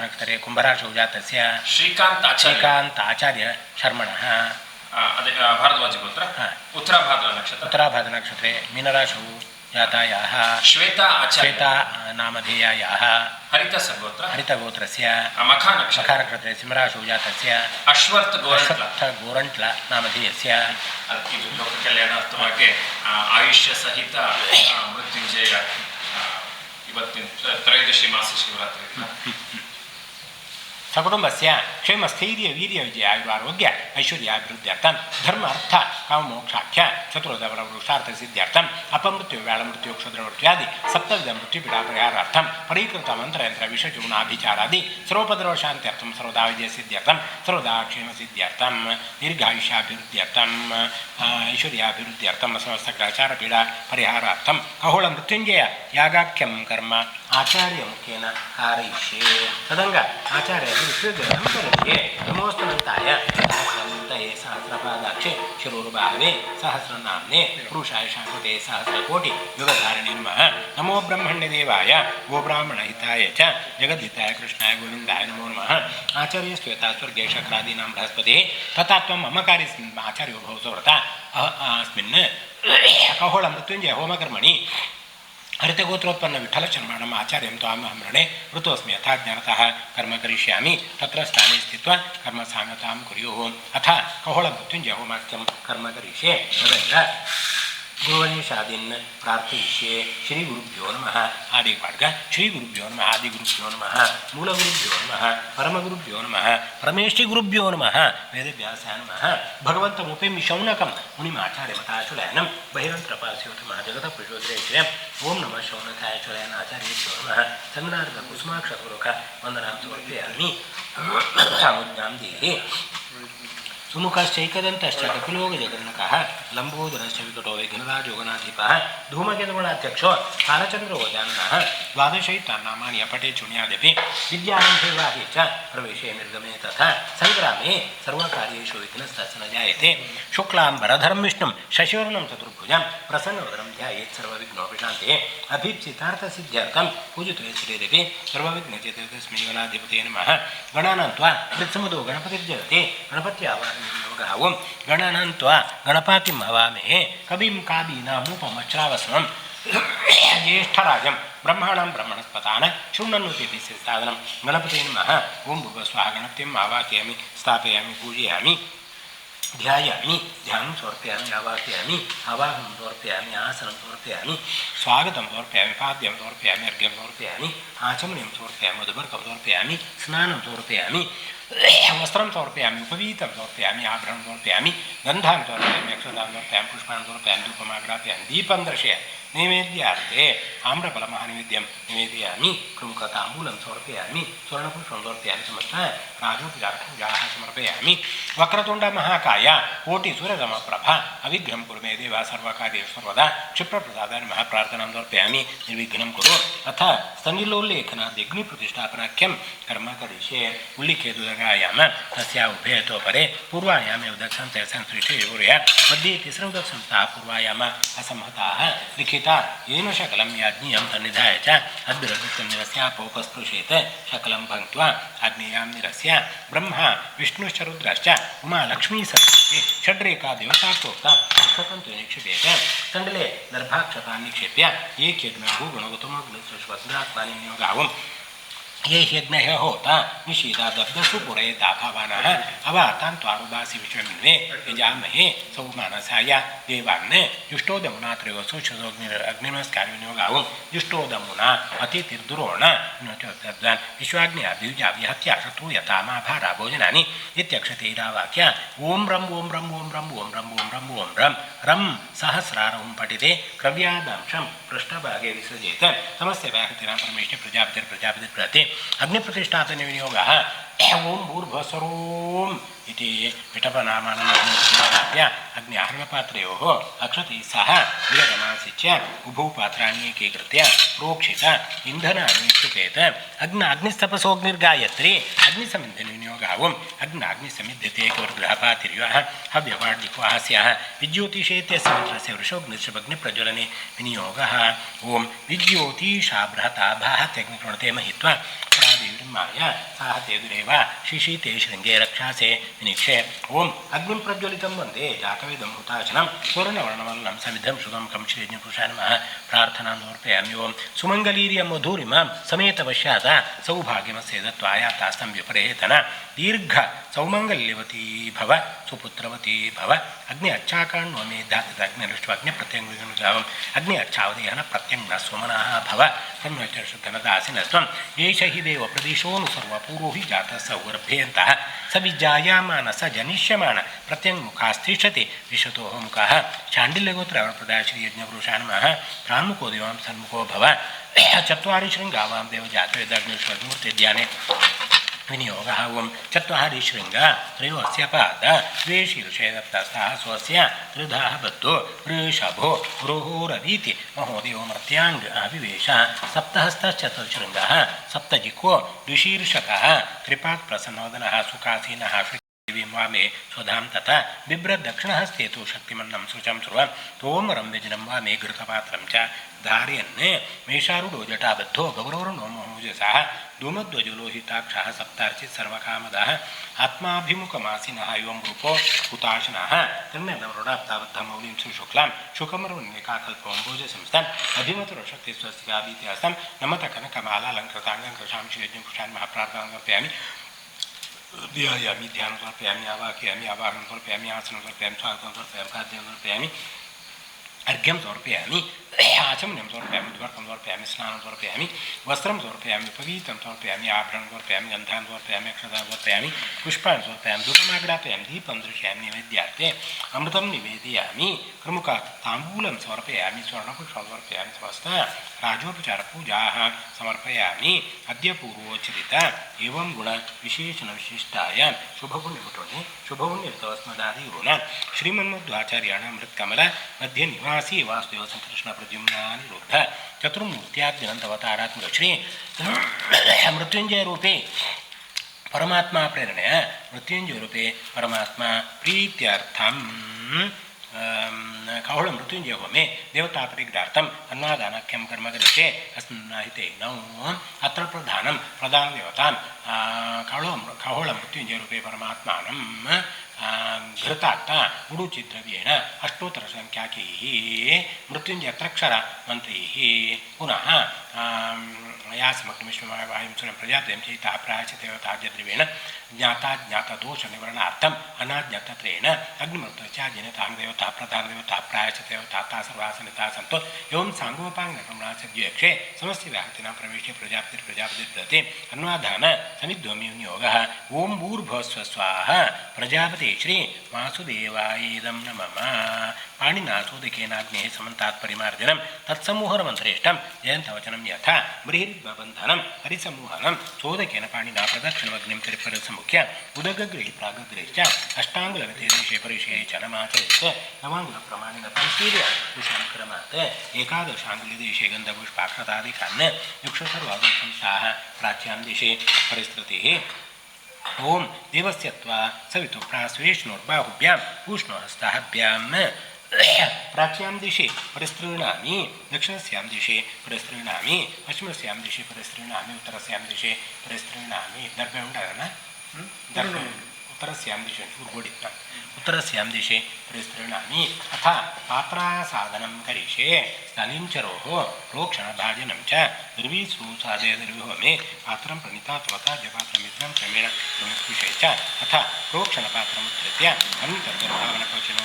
नक्षत्रे कुम्भराशौ जातस्य श्रीकान्ताचार्य शर्मणः ಅದೇ ಭಾರದ್ವಾಜಿ ಗೋತ್ರ. ಉತ್ತರಾಭಾದ್ರ ನಕ್ಷತ್ರ. ಉತ್ತರಾಭಾದ್ರ ನಕ್ಷತ್ರೆ ಮೀನರಾಶೌ ಜಾತಾಯಾಃ ಶ್ವೇತಾ ಆಚಾರ್ಯ. ಶ್ವೇತಾ ನಾಮಧೇಯಾಯಾಃ. ಹರಿತ ಸಗೋತ್ರ. ಹರಿತಗೋತ್ರಸ್ಯ. ಮಖಾ ನಕ್ಷತ್ರ. ಮಖಾ ನಕ್ಷತ್ರೆ ಸಿಂಹರಾಶೌ ಜಾತಸ್ಯ. ಅಶ್ವತ್ಥ ಗೋರಂಟ್ಲ. ಅಶ್ವತ್ಥ ಗೋರಂಟ್ಲ ನಾಮಧೇಯಸ್ಯ. ಇದು ಲೋಕ ಕಲ್ಯಾಣಾರ್ಥವಾಗಿ ಆಯುಷ್ಯ ಸಹಿತ ಮೃತ್ಯುಂಜಯ ಇವತ್ತಿನ ತ್ರಯೋದಶಿ ಮಾಸ ಶಿವರಾತ್ರಿ. ಸಕುಟುಂಬಸ್ಯ ಕ್ಷೇಮ ಸ್ಥೈರ್ಯ ವೀರ್ಯ ವಿಜಯ ಆಯುರಾರೋಗ್ಯ ಐಶ್ವರ್ಯಾಭಿವೃದ್ಧ್ಯರ್ಥಂ ಧರ್ಮ ಅರ್ಥ ಕಾಮಮೋಕ್ಷಾಖ್ಯ ಚತುರ್ಧವರ ವೃಕ್ಷಾರ್ಥ ಸಿದ್ಧಾರ್ಥಂ ಅಪಮೃತ್ಯು ವ್ಯಾಳಮೃತ್ಯು ಕ್ಷುದ್ರಮೃತ್ಯಾದಿ ಸಪ್ತವಿಧ ಮೃತ್ಯುಪೀಡಾ ಪರಿಹಾರಾರ್ಥಂ ಪರೀಕೃತ ಮಂತ್ರಯಂತ್ರ ವಿಷಜೂನಾಭಿಚಾರಾದಿ ಸರ್ವೋಪದ್ರವ ಶಾಂತ್ಯರ್ಥಂ ಸರ್ವದಾ ವಿಜಯ ಸಿದ್ಧಾರ್ಥಂ ಸರ್ವದಾ ಕ್ಷೇಮ ಸಿದ್ಧಾರ್ಥಂ ದೀರ್ಘಾಯುಷ್ಯಾಭಿವೃದ್ಧ್ಯರ್ಥಂ ಐಶ್ವರ್ಯಾಭಿವೃದ್ಧ್ಯರ್ಥಂ ಸಮಸ್ತ ಗ್ರಹಚಾರ ಪೀಡಾ ಪರಿಹಾರಾರ್ಥಂ ಖಗೋಳ ಮೃತ್ಯುಂಜಯ ಯಾಗಾಖ್ಯಂ ಕರ್ಮ ಆಚಾರ್ಯ ಮುಖೇನ ಹಾರಯಿಷ್ಯೆ. ತದಂಗ ಆಚಾರ್ಯ ವಿಶ್ವಗ್ರಹಂಕರಿಗೆ ನಮೋಸ್ತುನಂತಾಯ ಸಹಸ್ರಮೂರ್ತಯೇ ಸಹಸ್ರಪಾದಾಕ್ಷೆ ಶಿರೋರ್ಭಾವೆ ಸಹಸ್ರನಾಮ್ನೆ ಪುರುಷಾಯ ಶಾಶ್ವತೆ ಸಹಸ್ರಕೋಟಿ ಯುಗಧಾರಣೆ ನಮಃ. ನಮೋ ಬ್ರಹ್ಮಣ್ಯ ದೇವಾಯ ಗೋಬ್ರಾಹ್ಮಣ ಹಿತಾಯ ಚ ಜಗದ್ಹಿತಾಯ ಕೃಷ್ಣಾಯ ಗೋವಿಂದಾಯ ನಮೋ ನಮಃ. ಆಚಾರ್ಯ ಶ್ವೇತಾ ಸ್ವರ್ಗೇ ಶಕ್ರಾದೀನಾಂ ಬೃಹಸ್ಪತಿ ತಥಾ ತ್ವಂ ಮಮ ಕಾರ್ಯಸ್ಮಿನ್ ಆಚಾರ್ಯೋ ಭವಸವ್ರತ ಅಸ್ಮಿನ್ ಖಗೋಳ ಮೃತ್ಯುಂಜಯ ಹೋಮಕರ್ಮಣಿ ಹರಿತಗೋತ್ರೋತ್ಪನ್ನ ವಿಠಲಚರ್ಮಾಣಂ ಆಚಾರ್ಯಂ ತ್ವಾಮಹಂ ರಣೆ ಋತೋಸ್ಮಿ ಯಥಾ ಜ್ಞಾನತಃ ಕರ್ಮ ಕರಿಷ್ಯಾಮಿ ತತ್ರ ಸ್ಥಾನೇ ಸ್ಥಿತ್ವಾ ಕರ್ಮ ಸಾಂಗತಾಂ ಕುರ್ಯುಃ. ಅಥ ಖಗೋಳ ಮೃತ್ಯುಂಜಯ ಹೋಮಾಖ್ಯಂ ಕರ್ಮ ಕರಿಷ್ಯೆ. ತದಂಗ ಗುರುಗಣೇಶಾದೀನ್ ಪ್ರಾರ್ಥಯಿಷ್ಯೆ. ಶ್ರೀ ಗುರುಭ್ಯೋ ನಮಃ ಆದಿಪಾಡ್ಗ. ಶ್ರೀ ಗುರುಭ್ಯೋ ನಮಃ ಆದಿಗುರುಭ್ಯೋ ನಮಃ ಮೂಲಗುರುಭ್ಯೋ ನಮಃ ಪರಮಗುರುಭ್ಯೋ ನಮಃ ಪರಮೇಶ್ವರಿ ಗುರುಭ್ಯೋ ನಮಃ ವೇದವ್ಯಾಸಾಯ ನಮಃ. ಭಗವಂತಮುಪೇಮಿ ಶೌನಕಂ ಮುನಿಮಾಚಾರ್ಯಮತಾಶುಲಯನಂ ಬಹಿರಂತ್ರಪಾಸ್ಯೋತಮಃ ಜಗತ ಪ್ರಚೋದರೇಶ್ವರಂ. ಓಂ ನಮಃ ಶೌನಕಾಯ ಶುಲಯನ ಆಚಾರ್ಯೇಭ್ಯೋ ನಮಃ. ಸಂಗನಾರ್ಗ ಕುಸುಮಾಕ್ಷರೂಕ ವಂದನಾಂ ಸಮರ್ಪಯಾಮಿ. ಅನುಜ್ಞಾಂ ದೇಹಿ. ಸುಮುಖಶ್ಚೈಕದಂತಶ್ಚ ಕಪಿಲೋಗಜಗನ್ನಕಃ ಲಂಬೋದರಶ್ಚ ವಿಕಟೋ ವಿಘ್ನರಾಜೋಗನಾಧಿಪಃ ಧೂಮಕೇತುಗಣಾಧ್ಯಕ್ಷೋ ಕಾಲಚಂದ್ರೋ ಗಜಾನನಃ. ದ್ವಾದಶೈತಾನ್ನಾಮಾನಿ ಅಪಟೇ ಶೂನ್ಯಾದಪಿ ವಿದ್ಯಾರಂಭೇ ವಾಹಿ ಚ ಪ್ರವೇಶೇ ನಿರ್ಗಮೇ ತಥಾ ಸಂಗ್ರಾಮೇ ಸರ್ವಕಾರ್ಯೇಷು ವಿಘ್ನಸ್ತಸ್ಯ ನ ಜಾಯತೆ. ಶುಕ್ಲಾಂಬರಧರಂ ವಿಷ್ಣುಂ ಶಶಿವರ್ಣಂ ಚತುರ್ಭುಜಂ ಪ್ರಸನ್ನವದನಂ ಧ್ಯಾಯೇತ್ ಸರ್ವವಿಘ್ನೋಪಶಾಂತಯೇ. ಅಭೀಪ್ಸಿತಾರ್ಥಸಿದ್ಧ್ಯರ್ಥಂ ಪೂಜಿತೋ ಶ್ರೀದೇವಿ ಸರ್ವವಿಘ್ನಚೇತೋ ತಸ್ಮೈ ಗಣಾಧಿಪತಯೇ ನಮಃ. ಗಣಾನಾಂತ್ವಾ ಕೃತ್ಸಮುದೋ ಗಣಪತಿರ್ಜಗತಿ ಗಣಪತ್ಯಾವಾಹನಂ ಯೋಗಃ. ಗಣಾನಾಂತ್ವಾ ಗಣಪತಿಂ ಹವಾಮಹೇ ಕವಿಂ ಕಾಬೀನಾಮುಪಮಚ್ರಾವಸನಂ. ಜ್ಯೇಷ್ಠರಾಜಂ ಬ್ರಹ್ಮಾಣಂ ಬ್ರಹ್ಮಣಸ್ಪತಾನ ಶೃಣ್ವನ್ನೋತಿ ಸಾಧನಂ ಗಣಪತಯೇ ನಮಃ. ಓಂ ಭುವಸ್ವಾಹ ಗಣಪತಿಂ ಆವಾಹಯಾಮಿ ಸ್ಥಾಪಯಾಮಿ ಪೂಜಯಾಮಿ ಧ್ಯಾಯಾಮಿ. ಧ್ಯಾనం ಸಮರ್ಪಯಾಮಿ ಆವಾಹಯಾಮಿ ಆವಾಹನಂ ಸಮರ್ಪಯಾಮಿ ಆಸನಂ ಸಮರ್ಪಯಾಮಿ ಸ್ವಾಗತಂ ಸಮರ್ಪಯಾಮಿ ಪಾದ್ಯಂ ಸಮರ್ಪಯಾಮಿ ಅರ್ಘ್ಯಂ ಸಮರ್ಪಯಾಮಿ ಆಚಮನೀಯಂ ಸಮರ್ಪಯಾಮಿ ಮಧುಬರ್ಕಂ ಸಮರ್ಪಯಾಮಿ ಸ್ನಾನಂ ಸಮರ್ಪಯಾಮಿ ವಸ್ತ್ರಂ ಸಮರ್ಪಯಾಮಿ ಉಪವೀತಂ ಸಮರ್ಪಯಾಮಿ ಆಭರಣಂ ಸಮರ್ಪಯಾಮಿ ಗಂಧಾಂ ಸಮರ್ಪಯಾಮಿ ಅಕ್ಷತಾಂ ಸಮರ್ಪಯಾಮಿ ಪುಷ್ಪಾನ್ ಸಮರ್ಪಯಾಮಿ ಧೂಪಮಾಗ್ರಾಪಯಾಮಿ ದೀಪಂ ದರ್ಶಯಾಮಿ. ನೈವೇದ್ಯಾರ್ಥೆ ಆಮ್ರಫಲಮಹಾನೈವೇದ್ಯಂ ನಿವೇದಯಾಮಿ. ಪ್ರಮುಖತಾಂಬೂಲಂ ಸಮರ್ಪಯಾಮಿ ಸ್ವರ್ಣಪುಷ್ಪಂ ಸಮರ್ಪಯಾಮಿ ಸಮಸ್ತ ರಾಜೋಪಚಾರಪೂಜಾಃ ಸಮರ್ಪಯಾಮಿ. ವಕ್ರತುಂಡ ಮಹಾಕಾಯ ಕೋಟಿ ಸೂರ್ಯಸಮಪ್ರಭ ಅವಿಘ್ನಂ ಕುರು ಮೇ ದೇವ ಸರ್ವಕಾರ್ಯೇಷು ಸರ್ವದಾ ಕ್ಷಿಪ್ರಪ್ರಸಾದ ನಮಃ. ಪ್ರಾರ್ಥನಾಂ ಸಮರ್ಪಯಾಮಿ ನಿರ್ವಿಘ್ನಂ ಕುರು. ಅಥ ಸ್ತನಿಲೋಲ್ಲೇಖನಾದ್ ಅಗ್ನಿ ಪ್ರತಿಷ್ಠಾಪನಾಖ್ಯಂ ಕರ್ಮ ಕರಿಷ್ಯೆ. ಉಲ್ಲಿಖೇದುದಗಾಯಾಮ ತಸ್ಯಾ ಉಭಯತೋ ಪರೆ ಪೂರ್ವಾಯಾಮೇ ಉದಕ್ಷಂತೆ ಸಂಸೃಷ್ಟೇ ಯೂರ್ಯ ಮಧ್ಯೆ ತಿಸ್ರ ಉದಕ್ಷಂತಾ ಪೂರ್ವಾಯಾಮ ಅಸಂಹತಾಃ ಲಿಖಿತ ಏನು ಶಕಲಂ ಯಾಜ್ಞೀಯಂ ತನ್ನಿಧಾಯ ಚ ಅದ್ಭಿರದೃಷ್ಟಂ ನಿರಸ್ಯಾಪೋಪಸ್ಪೃಶೇತ್ ಶಕಲಂ ಭಂಕ್ತ್ವಾ ಆಗ್ನೇಯಾಂ ನಿರಸ್ಯ. ಬ್ರಹ್ಮ ವಿಷ್ಣುಶ್ಚ ರುದ್ರಶ್ಚ ಉಮಾ ಲಕ್ಷ್ಮೀ ಸರಸ್ವತಿ ಷಡ್ರೇಖಾ ದೇವತಾಪ್ರೋಕ್ತ ಕ್ಷತಂತು ನಿಕ್ಷಿಪೇತ. ತಂಡಲೆ ದರ್ಭಾಕ್ಷತಾ ನಿಕ್ಷೇಪ್ಯ ಏಕ್ಯಜ್ಞ ಭೂಗುಣಗತಮಗ್ನಿಸ್ವಸ್ವಸ್ರಾತ್ಮಾನಿ ನಿಯೋಗಾವಂ. ये यज्ञः होता निषीदा दब्धसु पुरयेदाभावानः अवातान् त्वारुदासि विश्वमिन्वे यजामहे सौमानसाय देवान् जुष्टोदमुना त्रयोसु अग्निमस्कार्यविनियोगावं. जुष्टोदमुना अतिथिर्दुरोण तद्वान् विश्वाग्न्याभियुजाविहत्या शत्रुयतामाभारा भोजनानि इत्यक्षतेरावाक्य. ओं रं ओं रं ओं रं ओं रं ओं रं ओं रं रं सहस्रारं पठिते क्रव्यादांशं पृष्ठभागे विसृजेत. समस्य व्याहृतिनां परमेष्ठे प्रजापतिर्प्रति अग्निप्रतिष्ठापन विनियोगः. ओं भूर्भुवस्वरों इति पिठपनामानम् अग्न्याहरणपात्रयोः अक्षतैः सह विरगमासिच्य उभौ पात्राणि एकीकृत्य प्रोक्षित इन्धनानि निक्षिपेत. अग्निस्तपसोऽग्निर्गायत्री अग्निसमिद्धविनियोगः. अग्निसमिध्यते गृहपातिर्यः हव्यवाड्लिक्वाः स्याः. विद्योतिषेत्यस्य मन्त्रस्य वृषोऽग्निश्चग्निप्रज्वलने विनियोगः. ओं विद्योतिषा बृहताभाः त्यग्निकृणते महित्वा प्रादिर्माय साहते दुरेव शिशीते शृङ्गे रक्षासे विनिक्षे ओम अग्निं प्रज्वलितं वन्दे जातवेदं हुताशनं सुवर्णवर्णमलं समिधं सुगं कं श्रीयज्ञपुरुषाय नमः प्रार्थनां समर्पयामि ओम सुमङ्गलीर्यं मधुरिमां समेतवश्यात सौभाग्यमस्य दत्त्वायातास्तं विपरेतना दीर्घ सौमङ्गल्यवती भव सुपुत्रवती भव अग्नि अच्छाकाण्डो मे दातग्निष्टग्नि प्रत्यङ्गम् अग्नि अच्छावदेहन प्रत्यङ्ग स्वमनः भव तन्वचर्षधनदासिनस्त्वं येष हि देवप्रदेशोऽनु सर्वपूर्वो हि जातः सौगर्भेऽन्तः स विजायामान स जनिष्यमान प्रत्यङ्मुखास्तिष्ठति विशतोः मुखः चाण्डिल्यगोत्रप्रदा श्रीयज्ञपुरुषाय नमः प्रान्मुखो देवां सन्मुखो भव चत्वारि शृङ्गावां देवजातवेदग्निष्वमूर्तिध्याने विनियोगः ओम चत्वारि शृङ्ग त्रयोस्य पाद द्वे शीर्षे दत्तस्थः स्वस्य त्रिधाः बद्धो वृषभो रोहोरवीति महोदयो मर्त्याङ्ग आविवेश सप्तहस्तश्चतुर्शृङ्गः सप्तजिह्वो द्विशीर्षकः त्रिपात् प्रसन्नवदनः सुखासीनः वामे स्वधां तथा बिभ्रदक्षिणहस्ते तु शक्तिमन्नं शुचं श्रुवं तोमरं व्यजनं वामे घृतपात्रं च धारयन् मेषारूढो जटाबद्धो गौरवो मोजसः धूमध्वजलोहिताक्षः सप्तार्चित् सर्वकामदः आत्माभिमुखमासीनः एवं रूपो हुताशनः तन्नवरुणाप्ताबद्धमौलिं सुशुक्लां शुकमरुण्यकाकल्पोम्बोजसंस्थान् अभिमतुरशक्तिस्वस्तिकाभीतिहस्तं नमतकनकमालालङ्कृताङ्गं कृशां श्रीयज्ञपुरुषान् महाप्रार्थनां समर्पयामि ध्यायामि ध्यानं समर्पयामि आवाहयामि आवाहनं समर्पयामि आसनं समर्पयामि स्वागतं समर्पयामि खाद्यं समर्पयामि अर्घ्यं समर्पयामि आचमनं समर्पयामि द्वर्तं समर्पयामि स्नानं समर्पयामि वस्त्रं समर्पयामि उपवीतं समर्पयामि आभरणं समर्पयामि गन्धान् समर्पयामि अक्षतां समर्पयामि पुष्पाणि समर्पयामि धूपमाग्रापयामि दीपं दृश्यामि नैवेद्यार्थे अमृतं निवेदयामि प्रमुखा ताम्बूलं समर्पयामि स्वर्णपुष्पं समर्पयामि समस्त राजोपचारपूजाः समर्पयामि अद्य पूर्वोच्चरित एवं गुण विशेषणविशिष्टाय शुभपुण्यमुटोनि शुभपुण्यतस्मदादिगुणान् श्रीमन्मध्वाचार्याणां मृत्कमल मध्ये निवासी वासुदेव संकृष्ण प्रद्युम्नानिरुद्ध चतुर्मूर्त्याद्यनन्तवतारात्मक श्री मृत्युंजय रूपे परमात्मा प्रेरणया मृत्युंजय रूपे परमात्मा प्रीत्यर्थं कौहल मृत्युंजय होमे देवता परिग्रहार्थम अन्नादानाख्यम कर्म करिष्ये अस्मिन्नाहिते नौ अत्र प्रधानं प्रधान देवतां कौहल मृत्युंजय रूपे परमात्मानं घृतात् उडुचिद्रव्येण अष्टोत्तरसङ्ख्याकैः मृत्युञ्जयत्रक्षर मन्त्रैः पुनः यासमग्निमिश्ववायुं सुरं प्रजापतिं चैता प्रायश्चिदेवताद्यद्रव्येण ज्ञातदोषनिवारणार्थम् अनाज्ञातत्रेण अग्निमृत्युचार्यनितां देवता प्रधानदेवता प्रायश्चिदेवता सर्वासनिता सन्तो एवं साङ्गोपाङ्गप्रमाणसद्यक्षे समस्यव्याहतीनां प्रवेशे प्रजापतिर्प्रजापतिर्दते अन्वाधान समिद्वमियोगः ओं भूर्भुवस्वः प्रजापति श्री वासुदेवायेदं नमः पाणिनासोदकेनाग्नेः समन्तात् परिमार्जनं तत्समूहनमन्त्रेष्टं जयन्तवचनं यथा बृहद्बन्धनं हरिसमूहनं सोदकेन पाणिना प्रदक्षिणमग्निं त्रिपरसमुख्य उदगग्रे प्रागग्रेश्च अष्टाङ्गुलगतेदेशे परिशे च नमाचरित् नवाङ्गुलप्रमाणेन परिशील्य विशङ्क्रमात् एकादशाङ्गुलिदेशे गन्धपुष्पाक्षतादिकान् युक्षसर्वागसंस्थाः प्राच्यां दिशि परिस्थितिः ओम देवस्यत्वा सवितुप्रास्वेष्णोर्बाहुभ्यां उष्णोहस्ताभ्यां प्राच्यां दिशि परिसृणामि दक्षिणस्यां दिशि परिसृणामि पश्चिमस्यां दिशि परिसृणामि उत्तरस्यां दिशि परिसृणामि दर्भे उंटारना दर्भे उत्तरस्यां दिशि उत्तरस्यां दिशि परिसृणामि अथ पात्रासाधनं करिष्ये स्थलिंचरोः प्रोक्षणभाजनं च दुर्वीसूसादयदुर्विहोमे पात्रं प्रणितात्मता जपात्रमिदं क्रमेण प्रमुखविषये च अथ प्रोक्षणपात्रमुद्धृत्य अनन्तर्गर्भावनकवचिनो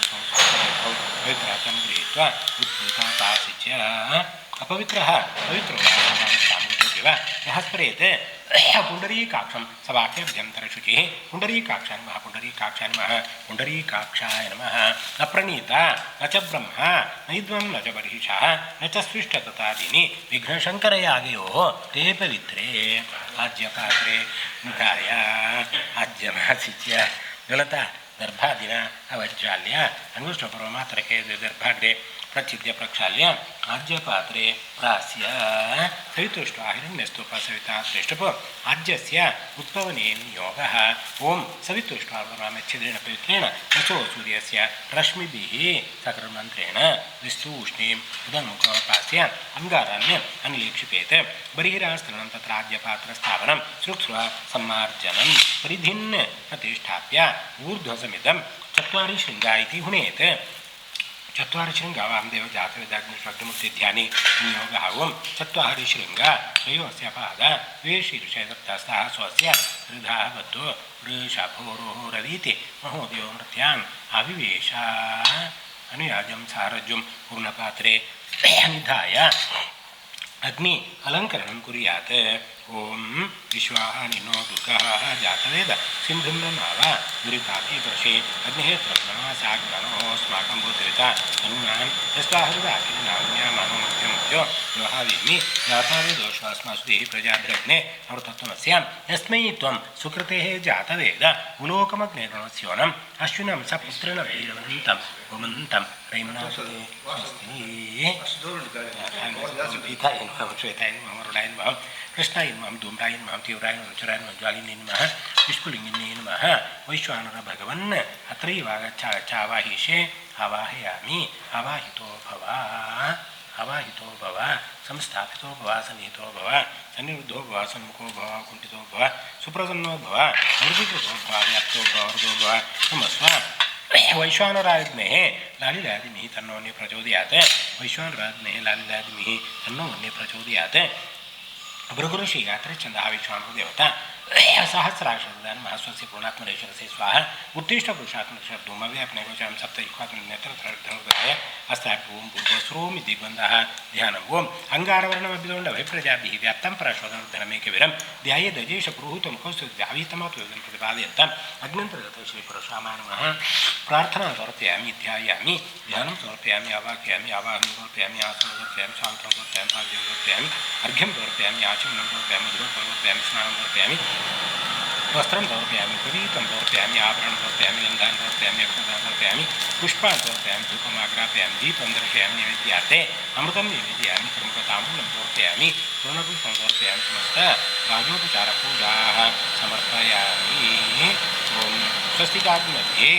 पवित्रार्थं गृहीत्वा उत्प्रेतापासि च अपवित्रः पवित्रो वा यः स्मरेत् पुण्डरीकाक्षं सवाक्यभ्यन्तरशुचिः पुण्डरीकाक्षाय नमः पुण्डरीकाक्षाय नमः पुण्डरीकाक्षाय नमः न प्रणीता न च ब्रह्मा न इद्वं न च बर्हिषः न च सृष्टततादीनि विघ्नशङ्करयागयोः ते पवित्रे आज्यपात्रे निधाय आज्यमासिच्य ज्वलता दर्भादिना अवज्जाल्य अंगुष्ठपर्वमात्रके दर्भाग्रे प्रच्छिद्य प्रक्षाल्य आज्यपात्रे प्रास्य सवितुष्ट्वा हिरण्यस्तूप सविता त्रिष्टप आज्यस्य उत्पवनेन योगः ओम सवितुष्ट्वा रामच्छिद्रेण पवित्रेण वचो सूर्यस्य रश्मिभिः सकर्मन्त्रेण विस्तूष्णीम् उदङ्मुखपास्य अंगारान्य अनिलीक्षिपेत बहिरास्तरणं तत्र आज्यपात्रस्थापनं श्रुत्वा सम्मार्जनं परिधिन् प्रतिष्ठाप्य ऊर्ध्वसमिदं चत्वारि शृङ्गा इति हुनेत् चत्वारि शृङ्गा वामदेव जातवेदाग्निष्वग्निमुक्तिध्यानि नियोगः ओं चत्वारि शृङ्गा त्रयोस्य पाद द्वे शीर्षे सप्तस्थः स्वस्य हृदः बद्धो वृषभोरोरवीति महोदयो मृत्यान् अविवेश अनुयाजं सारज्यं पूर्णपात्रे निधाय अग्नि अलङ्करणं कुर्यात् ओम विश्वाहानिनो दुर्गः जातवेद सिन्धुं नाव दुरिताति वर्षे अग्निहेत्रं साग्नोस्माकं भूतवेता अनुनान् यस्वाहृदाकिनाम्यामानोमुख्यमुख्यो योहावीमि जातावेदोश्वास्मासुतिः प्रजाभ्रग्ने अमृतत्वमस्यां यस्मै त्वं सुकृतेः जातवेद उलोकमग्नेगणस्योनम् अश्विनं सपुत्रेण वीरवन्तं गोमन्तं प्रेमनासुते स्वस्ति कृष्णाय नमः धूम्राय नमः तीव्राय नमः चराय नमः ज्वालिने नमः विष्णुलिङ्गिने नमः वैश्वानर भगवन् अत्रैवागच्छावाहिषे आवाहयामि आवाहितो भव संस्थापितो भव सन्निहितो भव सन्निरुद्धो भव सन्मुखो भव कुण्ठितो भव सुप्रसन्नो भव मूर्तिकृतो भव व्याप्तो भव हृदो भव नमस्व वैश्वानराग्नेः लालिलादिमिः तन्नोऽन्ये प्रचोदयात् वैश्वानराग्नेः लालिलादिमिः तन्नोऽन्ये प्रचोदयात् भृगुऋषि गात्रच्छन्दः विश्वाणो देवता सहस्राक्षरदान महस्वस्य पूर्णात्मरेश्वरस्य स्वाहा उत्तिष्ठ पुरुषात्मक धूमव्यापने गोचारं सप्तयुक्वात्मनेत्रधनुर्गताय अस्तापूं पूर्वस्रोमि दिग्बन्धः ध्यानम् ओम अङ्गारवर्णमभिदोण्डवैप्रजाभिः व्याप्तं परश्वधनुर्धनमेकवीरं ध्याये दजेश पुरुहूतं कौस्तुभ्यावीतमत्वं प्रतिपादयन्तम् अग्निन्तर्गतो श्रीपरशुरामाय नमः प्रार्थनां समर्पयामि ध्यायामि ध्यानं समर्पयामि आवाहयामि आवाहनं समर्पयामि आसनं समर्पयामि शान्तं समर्पयामि पाद्यं समर्पयामि अर्घ्यं समर्पयामि आचमनं समर्पयामि धूपं समर्पयामि स्नानं समर्पयामि वस्त्रं समर्पयामि पुरीतं समर्पयामि आभरणं समर्पयामि गन्धान् समर्पयामि अक्षतान् समर्पयामि पुष्पान् समर्पयामि धूपम् आग्रापयामि दीपं दर्शयामि नैवेद्यार्थे अमृतं निवेदयामि प्रमुखताम्बूलं समर्पयामि पूर्णपुष्पं समर्पयामि समस्त राजोपचारपूजाः समर्पयामि ओम स्वस्तिकाग्निमध्ये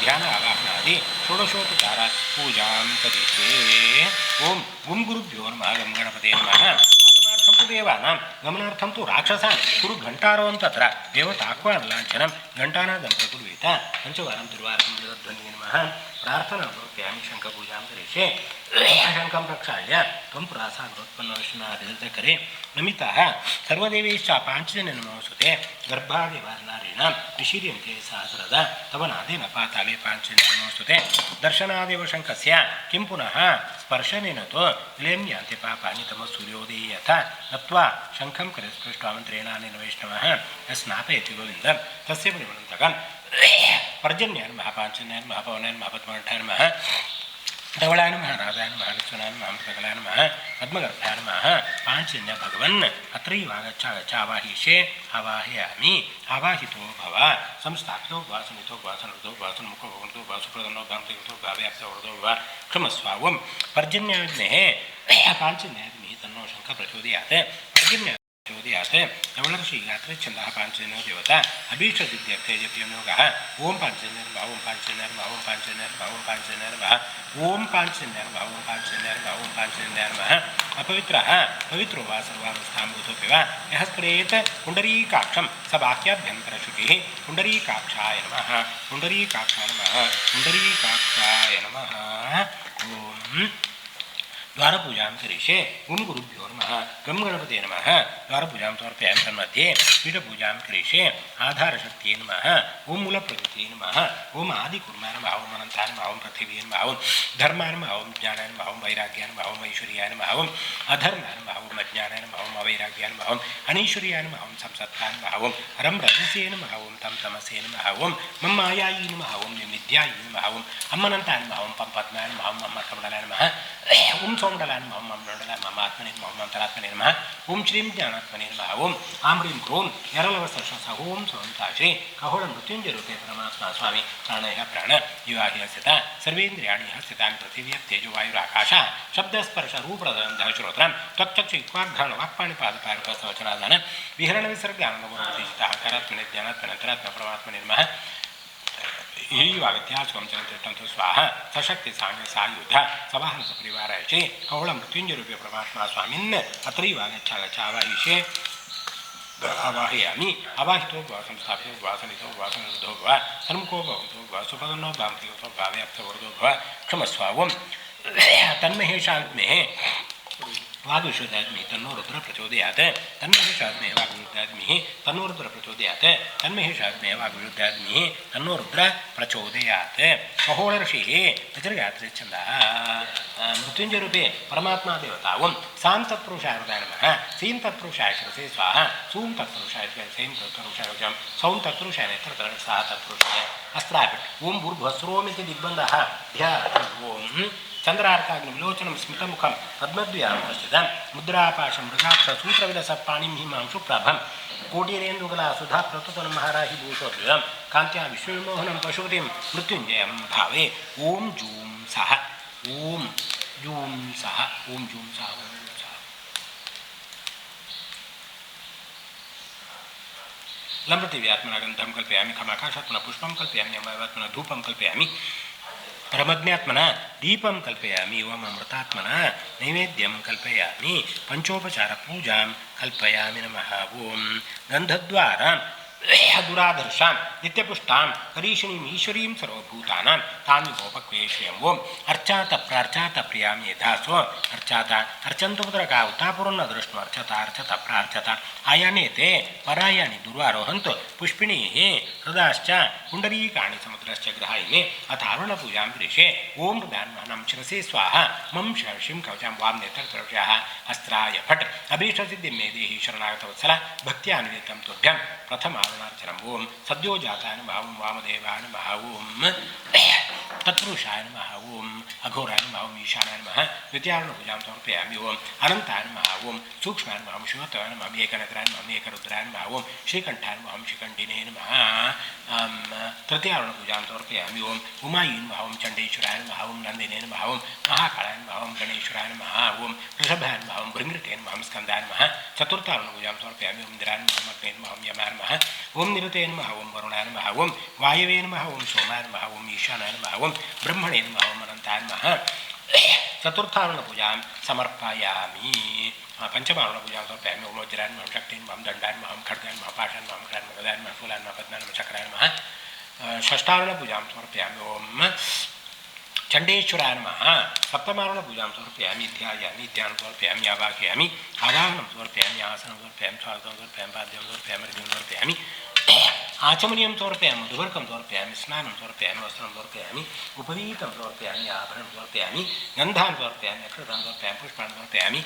ध्यान आवाहनादि षोडशोपचार पूजां करिष्ये ओम गुं गुरुभ्यो नमः गं गणपते नमः आगमनार्थं तु देवानां गमनार्थं तु राक्षसान् कुरु घण्टारोहं तत्र देवताह्वानलाञ्छनं घण्टानादं प्रकुर्वीत पञ्चवारं दुर्वारं जगद्ध्वनिये नमः प्रार्थनां समर्पयामि शङ्खपूजां करिष्ये शङ्खं प्रक्षाल्य त्वं पुरासाग्नोत्पन्नविष्णुनादिकरे नमितः सर्वदेवैश्च पाञ्चजन्य नमोऽस्तुते गर्भादिवारणारेण विशीर्यन्ते सहस्रदा तव नादेन पाताले पाञ्चजन्य नमोऽस्तुते दर्शनादेव शङ्खस्य किं पुनः स्पर्शनेन तु विलेम्यान्ते पापानि तमः सूर्योदये यथा नत्वा शङ्खं करस्पृष्ट्वा मन्त्रेणानेन वैष्णवः स्नापयति गोविन्दं तस्य परिमलन्तकं पर्जन्याय नमः पाञ्चजन्याय नमः पवनाय नमः पद्मकण्ठाय नमः धवलाय नमः राजाय नमः लक्ष्मणाय नमः अमृतकलाय नमः पद्मगर्भाय नमः पाञ्चजन्य भगवन् अत्रैवागच्छावाहिषे आवाहयामि आवाहितो भव संस्थापितो भव सन्निहितो भव सन्निधो भव सन्मुखो भवन्तो भव सुप्रसन्नो भवन्तो भव व्याप्तो वरदो भव क्षमस्व ओम पर्जन्याग्नेः पाञ्चजन्याग्निः तन्नो शङ्खः प्रचोदयात् पर्जन्य चोदयात् नवलर्षिगात्रच्छन्दः पाञ्चजन्यो देवता अभीष्टसिद्ध्यर्थे जप्यनुयोगः ओम पाञ्चजन्यर्मः ओम पाञ्चजन्यर्मः ओम पाञ्चजन्यर्मः ओम पाञ्चजन्यर्मः ओम पाञ्चजन्यर्मः ओम पाञ्चजन्यर्मः ओम पाञ्चजन्यर्मः अपवित्रः पवित्रो वा सर्वावस्थां भूतोऽपि वा यः स्मरेत् पुण्डरीकाक्षं स बाह्याभ्यन्तरशुचिः पुण्डरीकाक्षाय नमः पुण्डरीकाक्षाय नमः पुण्डरीकाक्षाय नमः ओम द्वारपूजां करिष्ये ओम गुरुभ्यो नमः गं गणपते नमः द्वारपूजां समर्पयामि तन्मध्ये पीठपूजां करिष्ये आधारशक्त्यै नमः ओम मूलप्रकृत्यै नमः ओम आदिकुर्माय नमः ओम अनन्ताय नमः ओम पृथिव्यै नमः ओम धर्माय नमः ओम ज्ञानाय नमः ओम वैराग्याय नमः ओम ऐश्वर्याय नमः ओम अधर्माय नमः ओम अज्ञानाय नमः ओम अवैराग्याय नमः ओम अनैश्वर्याय नमः ओम संसत्ताय नमः ओम रं रजसे नमः ओम तं तमसे नमः ओम मम मायायै नमः ओम विद्यायै नमः ओम अम्मनन्ताय नमः ओम पं पद्माय नमः ओम अम्मकमलाय नमः ಓಂ ಸೋಮಂಡಲಾಯ ನಮಃ ಓಂ ಮಂಡಲಾಯ ಮಮ ಆತ್ಮನೇ ನಮಃ ಓಂ ಅಂತರಾತ್ಮನೇ ನಮಃ ಓಂ ಶ್ರೀಂ ಜ್ಞಾನಾತ್ಮನೇ ನಮಃ ಓಂ ಆಂ ಹ್ರೀಂ ಕ್ರೋಂ ಎರಲವಸ್ತ ಓಂ ಸೋಂತಾಶ್ರೀ ಖಗೋಳ ಮೃತ್ಯುಂಜಯ ರೂಪೇ ಪರಮಾತ್ಮ ಸ್ವಾಮಿ ಪ್ರಾಣಯ ಪ್ರಾಣ ಯುವಾಹಿ ಹಸ್ಯತ ಸರ್ವೇಂದ್ರಿಯಾಣಿ ಹಸ್ಯತಾನಿ ಪೃಥಿವ್ಯ ತೇಜೋವಾಯುರಾಕಾಶ ಶಬ್ದಸ್ಪರ್ಶ ರೂಪರದಂತಹ ಶ್ರೋತ್ರ ತ್ವಕ್ಚಕ್ಷುಕ್ವಾಘ್ರಾಣ ವಾಕ್ಪಾಣಿ ಪಾದಪಾರಕವಚನಾದಾನ ವಿಹರಣ ವಿಸರ್ಗಾನಂದಮೋದಿಜಿತ ಅಹಂಕಾರಾತ್ಮನೆ ಜ್ಞಾನಾತ್ಮನೆ ಅಂತರಾತ್ಮ ಪರಮಾತ್ಮನೇ ನಮಃ ಈವಾಗತ್ಯಾಸ್ವಂ ಚಲಂತಿಷ್ಟಂತು ಸ್ವಾಹ ಸಶಕ್ತಿ ಸಾಂಗ ಸಾಯುಧ ಸವಾಹನ ಸಪರಿವಾರಾಯಚೆ ಕವಳ ಮೃತ್ಯುಂಜಯ ರೂಪೇ ಪರಮಾತ್ಮ ಸ್ವಾಮಿನ್ ಅತ್ರೈವಾಗಚ್ಛಾವಾಹಿಷೆ ಆವಾಹಯಾಮಿ ಆವಾಹಿತೋ ಭವ ಸಂಸ್ಥಾಪಿತೋ ಭವ ಸನಿತೋ ಭವ ಸನಿರುದ್ಧೋ ಭವ ಸನ್ಮುಖೋ ಭವಂತೋ ಭವ ಸುಪದನ್ನೋ ಭಾಂತಿಗತೋ ಭಾವ್ಯಾಪ್ತವರ್ಧೋ ಭವ ಕ್ಷಮಸ್ವಾವಂ ತನ್ಮಹೇಶಾಗ್ಮೇ ವಾಗ್ವಿಶ್ವದಾಗ್ಮಿ ತನ್ನೋ ರುದ್ರ ಪ್ರಚೋದಯಾತ್ ತನ್ಮಹೇಶಾಗ್ಮೇ ವಾಗ್ವಿರುದ್ಧಾಗ್ಮಿ ತನ್ನೋ ರುದ್ರ ಪ್ರಚೋದಯಾತ್ ತನ್ಮಹೇಶಾಗ್ಮೇ ವಾಗ್ವಿರುದ್ಧಾಗ್ಮಿ ತನ್ನೋ ರುದ್ರ ಪ್ರಚೋದಯಾತ್ ಖಗೋಳ ಋಷಿ ನಿಸರ್ಗಾತ್ರಿ ಚಂದ ಮೃತ್ಯುಂಜಯ ರೂಪೇ ಪರಮಾತ್ಮ ದೇವತಾವಂ ಸಾಂ ತತ್ಪುರುಷಾಯ ನಮಃ ಸೀಂ ತತ್ಪುರುಷಾಯ ಶಿರಸೇ ಸ್ವಾಹ ಸೂಂ ತತ್ಪುರುಷಾಯ ಸೈಂ ತತ್ಪುರುಷಾಯ ಸೌಂ ತತ್ಪುರುಷಾಯ ನೇತ್ರ ಸಹ ತತ್ಪುರುಷಾಯ ಅಸ್ತ್ರಾಪಿಟ್ ಓಂ ಭೂರ್ಭುವಸ್ರೋಮಿತಿ ದಿಗ್ಬಂಧಃ ಧ್ಯ ಓಂ ಚಂದ್ರಾರ್ಕಾಗ್ನಿ ವಿಲೋಚನಂ ಸ್ಮಿತಮುಖಂ ಪದ್ಮದ್ವಯಾಮಸ್ಥಿತ ಮುದ್ರಾಪಾಶಂ ಮೃಗಾಕ್ಷ ಸೂತ್ರವಿಲಸ ಪಾಣಿಂ ಹಿಮಾಂಶು ಪ್ರಭಂ ಕೋಟಿರೇಂದುಗಲ ಸುಧಾ ಪ್ರತುತನ ಮಹಾರಾಹಿ ಭೂಷೋದ್ವಿದಂ ಕಾಂತ್ಯಾ ವಿಶ್ವವಿಮೋಹನಂ ಪಶುಪತಿಂ ಮೃತ್ಯುಂಜಯಂ ಭಾವೇ ಓಂ ಜೂಂ ಸಹ ಓಂ ಜೂಂ ಸಹ ಓಂ ಜೂಂ ಸಹ ಓಂ ಜೂಂ ಸಹ ಲಂಬೃತಿವ್ಯಾತ್ಮನ ಗಂಧಂ ಕಲ್ಪಯಾಮಿ ಖಮಾಕಾಶಾತ್ಮನ ಪುಷ್ಪಂ ಕಲ್ಪಯಾಮಿ ಅಮವಾತ್ಮನ ಧೂಪಂ ಕಲ್ಪಯಾಮಿ ಪರಮಜ್ಞಾತ್ಮನ ದೀಪಂ ಕಲ್ಪಯಾಮಿ ಓಂ ಅಮೃತಾತ್ಮನ ನೈವೇದ್ಯಂ ಕಲ್ಪಯಾಮಿ ಪಂಚೋಪಚಾರ ಪೂಜಾಂ ಕಲ್ಪಯಾಮಿ ನಮಃ ಓಂ ಗಂಧದ್ವಾರ ದುರಾದರ್ಶಾಂ ನಿತ್ಯಪುಷ್ಟಾಂ ಕರೀಷಿಣೀಂ ಈಶ್ವರೀಂ ಸರ್ವಭೂತಾನಾಂ ತಾನ್ ವಿಭೋಪಕ್ವೇಶ್ವಯಂ ಓಂ ಅರ್ಚಾತ ಪ್ರಾರ್ಚಾತ ಪ್ರಿಯಾಮಿ ಯಥಾಸ್ವ ಅರ್ಚಾತ ಅರ್ಚಂತು ಪುತ್ರಕ ಉತ್ತಾಪುರನ್ನ ದೃಷ್ಟು ಅರ್ಚತ ಅರ್ಚತ ಪ್ರಾರ್ಚತ ಆಯಾನೇತೆ ಪರಾಯಾನಿ ದುರ್ವಾರೋಹಂತು ಪುಷ್ಪಿಣೀ ಹೃದಾಶ್ಚ ಪುಂಡರೀಕಾಣಿ ಸಮುದ್ರಶ್ಚ ಗ್ರಹಾಯಿಮೆ ಅಥ ಅರುಣಪೂಜಾಂ ಗಿರಿಷೆ ಓಂ ಹೃದಾನ್ಮಹನಂ ಶಿರಸೇ ಸ್ವಾಹ ಮಂ ಶಿಂ ಕವಚಾಂ ವಾಂ ನೇತ್ರಕೃಷಃ ಅಸ್ತ್ರಾಯ ಫಟ್ ಅಭೀಷ್ಟಸಿದ್ಧಿಂ ಮೇ ದೇಹಿ ಶರಣಾಗತವತ್ಸಲ ಭಕ್ತ್ಯಾನ್ವಿತಂ ತುಭ್ಯಂ ಪ್ರಥಮ ಅರುಣಾರ್ಚನಂ ಓಂ ಸದ್ಯೋಜಾತಾಯ ನಮಃ ಓಂ ವಾಮದೇವಾಯ ನಮಃ ಓಂ ತತ್ಪುರುಷಾಯ ನಮಃ ಓಂ ಅಘೋರಾಯ ನಮಃ ಓಂ ಈಶಾನಾಯ ನಮಃ ದ್ವಿತೀಯಾರುಣಪೂಜಾಂ ಸಮರ್ಪಯಾಮಿ ಓಂ ಅನಂತಾಯ ನಮಃ ಓಂ ಸೂಕ್ಷ್ಮಾಯ ನಮಃ ಓಂ ಶಿವತ್ವಾಯ ನಮಃ ಏಕನೇತ್ರಾಯ ನಮಃ ಏಕರುದ್ರಾಯ ನಮಃ ಓಂ ಶ್ರೀಕಂಠಾಯ ನಮಃ ಓಂ ಶ್ರೀಕಂಠಿನೇ ನಮಃ ತೃತೀಯಾರುಣಪೂಜಾಂ ಸಮರ್ಪಯಾಮಿ ಓಂ ಉಮಾಯಿ ನಮಃ ಓಂ ಚಂಡೇಶ್ವರಾಯ ನಮಃ ಓಂ ನಂದಿನೇ ನಮಃ ಓಂ ಮಹಾಕಾಳಾಯ ನಮಃ ಓಂ ಗಣೇಶ್ವರಾಯ ನಮಃ ಓಂ ಋಷಭಾಯ ನಮಃ ಓಂ ಭೃಂಗೃತೆ ನಮಃ ಓಂ ಸ್ಕಂದಾಯ ನಮಃ ಚತುರ್ಥಾರುಣಪೂಜಾಂ ಸಮರ್ಪಯಾಮಿ ಓಂ ಇಂದ್ರಾಯ ನಮಃ ಅಗ್ನೇ ನಮಃ ಓಂ ಯಮಾಯ ನಮಃ ಓಂ ನಿರುತೆ ನಮಃ ಓಂ ವರುಣಾಯ ನಮಃ ಓಂ ವಾಯವೇ ನಮಃ ಓಂ ಸೋಮಾಯ ನಮಃ ಓಂ ಈಶಾನಾಯ ನಮಃ ಓಂ ಬ್ರಹ್ಮಣೇ ನಮಃ ಓಂ ಅನಂತಾಯ ನಮಃ ಚತುರ್ಥಾರುಣಪೂಜಾಂ ಸಮರ್ಪಯಾಮಿ ಪಂಚಮಾರುಣಪೂಜಾಂ ಸಮರ್ಪಯಾಮಿ ಓಂ ವಜ್ರಾಯ ನಮಃ ಶಕ್ತಿಯ ನಮಃ ದಂಡಾಯ ನಮಃ ಖಡ್ಗಾಯ ನಮಃ ಪಾಶಾಯ ನಮಃ ಗದಾಯ ನಮಃ ಗದಾಯ ನಮಃ ಶೂಲಾಯ ನಮಃ ಪದ್ಮಾಯ ನಮಃ ಚಕ್ರಾಯ ನಮಃ ಷಷ್ಠಾರುಣಪೂಜಾಂ ಸಮರ್ಪಯಾಮಿ ಓಂ ಚಂಡೇಶ್ವರಾಯ ನಮಃ ಸಪ್ತಮಾರುಣಪೂಜಾಂ ಸಮರ್ಪಯಾಮಿ ಧ್ಯಾಯಾಮಿ ಧ್ಯಾನಂ ಸಮರ್ಪಯಾಮಿ ಆವಾಹಯಾಮಿ ಆವಾಹನಂ ಸಮರ್ಪಯಾಮಿ ಆಸನಂ ಸಮರ್ಪಯಾಮಿ ಸ್ವಾಗತಂ ಸಮರ್ಪಯಾಮಿ ಪಾದ್ಯಂ ಸಮರ್ಪಯಾಮಿ ಅರ್ಘ್ಯಂ ಸಮರ್ಪಯಾಮಿ ಆಚಮನೀಯಂ ಸಮರ್ಪಯಾಮಿ ಮಧುವರ್ಕಂ ಸಮರ್ಪಯಾಮಿ ಸ್ನಾನಂ ಸಮರ್ಪಯಾಮಿ ವಸ್ತ್ರಂ ಸಮರ್ಪಯಾಮಿ ಉಪವೀತಂ ಸಮರ್ಪಯಾಮಿ ಆಭರಣಂ ಸಮರ್ಪಯಾಮಿ ಗಂಧಾನ್ ಸಮರ್ಪಯಾಮಿ ಅಕ್ಷತಾಂ ಸಮರ್ಪಯಾಮಿ ಪುಷ್ಪಾಣಿ ಸಮರ್ಪಯಾಮಿ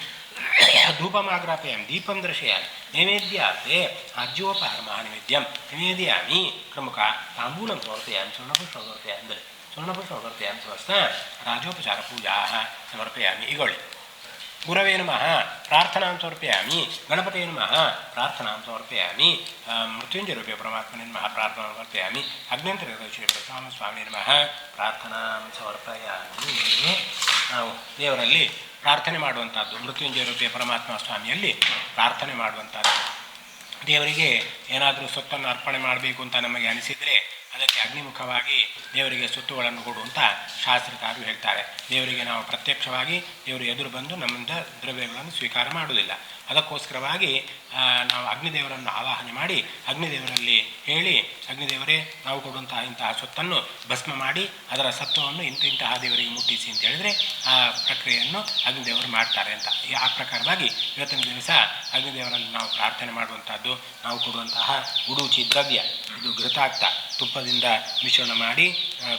ಧೂಪಮಾಗ್ರಾಪಯಾಮಿ ದೀಪಂ ದರ್ಶಯಾಮಿ ನೈವೇದ್ಯಾರ್ತೆ ಆಜ್ಯೋಪಹಾರಮಹಾನೈವೇದ್ಯಂ ನಿವೇದಯಾಮಿ ಪ್ರಮುಖ ತಾಂಬೂಲಂ ಸಮರ್ಪಯಾಮಿ ಸ್ವರ್ಣಪುಷ್ಪಂ ಸಮರ್ಪಯಾಮಿ ಅಂದರೆ ಸ್ವರ್ಣಪುಷ್ಪಂ ಸಮರ್ಪಯಾಮಿ ಸ್ವಸ್ತ ರಾಜೋಪಚಾರ ಪೂಜಾಃ ಸಮರ್ಪಯಾಮಿ ಇಗೊಳ್ಳಿ ಗುರವೇ ನಮಃ ಪ್ರಾರ್ಥನಾಂ ಸಮರ್ಪಯಾಮಿ ಗಣಪತೇ ನಮಃ ಪ್ರಾರ್ಥನಾಂ ಸಮರ್ಪಯಾಮಿ ಮೃತ್ಯುಂಜಯ ರೂಪೇ ಪರಮಾತ್ಮನೇ ನಮಃ ಪ್ರಾರ್ಥನಾಂ ಸಮರ್ಪಯಾಮಿ ಅಗ್ನೇಂತರ ಶ್ರೀ ಸ್ವಾಮಿ ನಮಃ ಪ್ರಾರ್ಥನಾಂ ಸಮರ್ಪಯಾಮಿ ನಾವು ದೇವರಲ್ಲಿ ಪ್ರಾರ್ಥನೆ ಮಾಡುವಂಥದ್ದು ಮೃತ್ಯುಂಜಯ ರೂಪೇ ಪರಮಾತ್ಮ ಸ್ವಾಮಿಯಲ್ಲಿ ಪ್ರಾರ್ಥನೆ ಮಾಡುವಂಥದ್ದು ದೇವರಿಗೆ ಏನಾದರೂ ಸೊತ್ತನ್ನು ಅರ್ಪಣೆ ಮಾಡಬೇಕು ಅಂತ ನಮಗೆ ಅನಿಸಿದರೆ ಅದಕ್ಕೆ ಅಗ್ನಿಮುಖವಾಗಿ ದೇವರಿಗೆ ಸುತ್ತುಗಳನ್ನು ಕೊಡುವಂಥ ಶಾಸ್ತ್ರಕಾರರು ಹೇಳ್ತಾರೆ. ದೇವರಿಗೆ ನಾವು ಪ್ರತ್ಯಕ್ಷವಾಗಿ ದೇವರು ಎದುರು ಬಂದು ನಮ್ಮಿಂದ ದ್ರವ್ಯಗಳನ್ನು ಸ್ವೀಕಾರ ಮಾಡುವುದಿಲ್ಲ. ಅದಕ್ಕೋಸ್ಕರವಾಗಿ ನಾವು ಅಗ್ನಿದೇವರನ್ನು ಆವಾಹನೆ ಮಾಡಿ ಅಗ್ನಿದೇವರಲ್ಲಿ ಹೇಳಿ, ಅಗ್ನಿದೇವರೇ ನಾವು ಕೊಡುವಂತಹ ಇಂತಹ ಸೊತ್ತನ್ನು ಭಸ್ಮ ಮಾಡಿ ಅದರ ಸತ್ವವನ್ನು ಇಂತಹ ದೇವರಿಗೆ ಮುಟ್ಟಿಸಿ ಅಂತ ಹೇಳಿದರೆ ಆ ಪ್ರಕ್ರಿಯೆಯನ್ನು ಅಗ್ನಿದೇವರು ಮಾಡ್ತಾರೆ ಅಂತ. ಆ ಪ್ರಕಾರವಾಗಿ ಇವತ್ತಿನ ದಿವಸ ಅಗ್ನಿದೇವರಲ್ಲಿ ನಾವು ಪ್ರಾರ್ಥನೆ ಮಾಡುವಂಥದ್ದು, ನಾವು ಕೊಡುವಂತಹ ಉಡುಚಿ ದ್ರವ್ಯ, ಇದು ಘೃತಾಕ್ತ ತುಪ್ಪದಿಂದ ಮಿಶ್ರಣ ಮಾಡಿ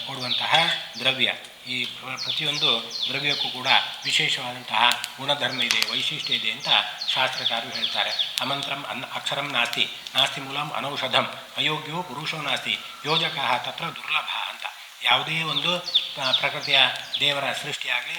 ಕೊಡುವಂತಹ ದ್ರವ್ಯ. ಈ ಪ್ರತಿಯೊಂದು ದ್ರವ್ಯಕ್ಕೂ ಕೂಡ ವಿಶೇಷವಾದಂತಹ ಗುಣಧರ್ಮ ಇದೆ, ವೈಶಿಷ್ಟ್ಯ ಇದೆ ಅಂತ ಶಾಸ್ತ್ರಕಾರರು ಹೇಳ್ತಾರೆ. ಅಮಂತ್ರಂ ಅಕ್ಷರಂ ನಾಸ್ತಿ, ನಾಸ್ತಿ ಮೂಲಂ ಅನೌಷಧಂ, ಅಯೋಗ್ಯೋ ಪುರುಷೋ ನಾಸ್ತಿ, ಯೋಜಕ ತತ್ರ ದುರ್ಲಭ ಅಂತ. ಯಾವುದೇ ಒಂದು ಪ್ರಕೃತಿಯ ದೇವರ ಸೃಷ್ಟಿಯಾಗಲಿ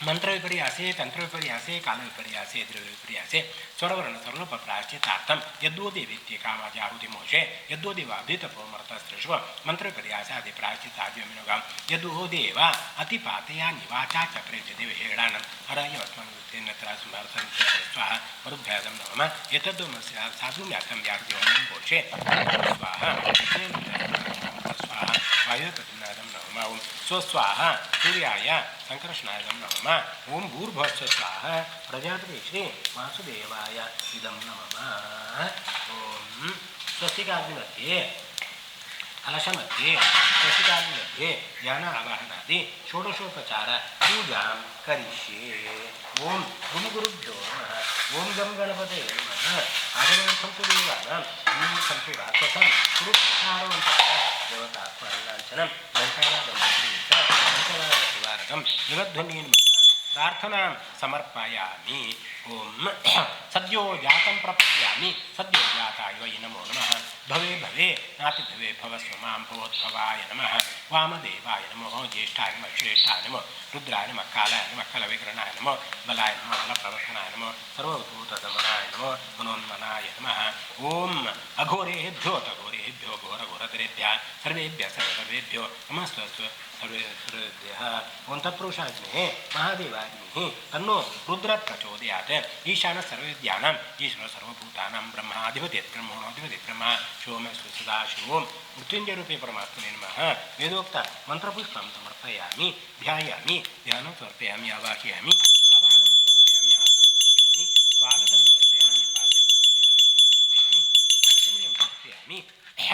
मंत्रविपर्यासे तंत्रविपर्यासे कालविपर्यासे द्रव्यविपर्यासे स्वरवर्ण सर्वोपप्राश्चितार्थम यद्वोदेवीत्य कामाजाहुति मोषे यद्वोदेवाभितपोमर्तस्त्रिष्व मंत्रविपर्यासादि प्राश्चिताज्यमिनुगम यद्वोदेव अतिपातया निवाचा चक्रे जदिविहेडानं हरयवत्मनुतेनत्रा सुमर्थनस्वाहा मरुद्भ्यादं नमः एतद्वमस्य साधुम्यार्थं याज्ञवनं मोषे स्वाहा स्वाहा वायुपतिनादं नमः ओम स्वस्वाहा सूर्याय संकर्षणायं नमः ओम भूर्भुवस्व स्वाहा प्रजापति श्री वासुदेवाय इदं नमः ओम स्वस्तिकाग्निमध्ये कलशमध्ये स्वस्तिकाग्निमध्ये ध्यान आवाहनादि षोडशोपचार पूजां करिष्ये ओम गुम गुरुभ्यो नमः ओम गम गणपतये नमः आगमनार्थं तु देवानां सन्तु राक्षसां कुरुक्षारवन्तः देवतात्मलाञ्छनं घण्टानादं जगध्वनिं प्रार्थनां समर्पयामि ओम सद्यो जातं प्रपश्यामि सद्यो जाताय वै नमो नमः भवे भवे नाति भवे भवस्व मां भवोद्भवाय नमः वामदेवाय नमो ज्येष्ठाय नमः श्रेष्ठाय नमः रुद्राय नमः कालाय नमः कलविकरणाय नमः बलाय नमः बलप्रवर्तनाय नमः सर्वभूतदमनाय नमः मनोन्मनाय नमः ओम अघोरेभ्यो तघोरेभ्यो घोरघोरतरेभ्यः सर्वेभ्यः सर्वसर्वेभ्यो नमस्ते सर्वेभ्यः ओम तत्पुरुषाग्निः महादेवाग्निः तन्नो रुद्र प्रचोदयात् ईशानः सर्वविद्यानां ईश्वरः सर्वभूतानां ब्रह्माधिपतिः ब्रह्मणोऽधिपतिः ब्रह्मा शिवोऽस्मि सदाशिवो मृत्युञ्जयरूपे परमात्मने नमः वेदोक्त मन्त्रपुष्पं समर्पयामि ध्यायामि ध्यानं समर्पयामि आवाहयामि आवाहनं समर्पयामि आसनं समर्पयामि स्वागतं समर्पयामि पाद्यं समर्पयामि अर्घ्यं समर्पयामि आचमनीयं समर्पयामि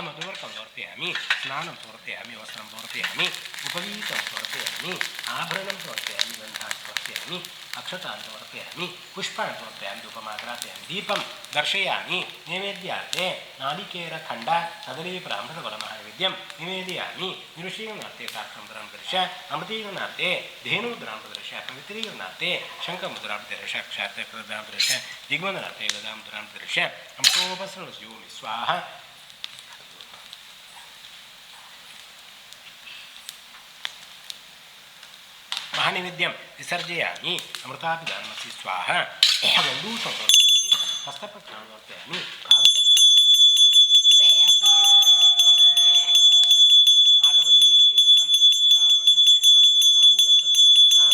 मधुवर्कं समर्पयामि स्नानं समर्पयामि वस्त्रं समर्पयामि उपवीतं समर्पयामि आभरणं समर्पयामि गन्धान् समर्पयामि अक्षतान् समर्पयामि पुष्पान् समर्पयामि धूपमाग्रापयामि दीपं दर्शयामि नैवेद्यार्थे नारिकेलखण्ड कदलीफलामृतफलमहानैवेद्यं निवेदयामि निरुषीकरणार्थे साक्षमुद्रां प्रदर्श्य अमृतीकरणार्थे धेनुमुद्रां प्रदर्श्य पवित्रीकरणार्थे शङ्खमुद्रां प्रदर्श्य क्षात्रमुद्रां प्रदर्श्य दिग्बन्धनार्थे गदामुद्रां प्रदर्श्य अमृतोपस्रवस्योमि स्वाहा महानैवेद्यं विसर्जयामि अमृताभिधानमसि स्वाहा गण्डूषं समर्पयामि हस्तप्रक्षालं समर्पयामि पादप्रक्षालं समर्पयामि नागवल्लीदलेलितं जलालवण्यसेवितं ताम्बूलं तदेवतां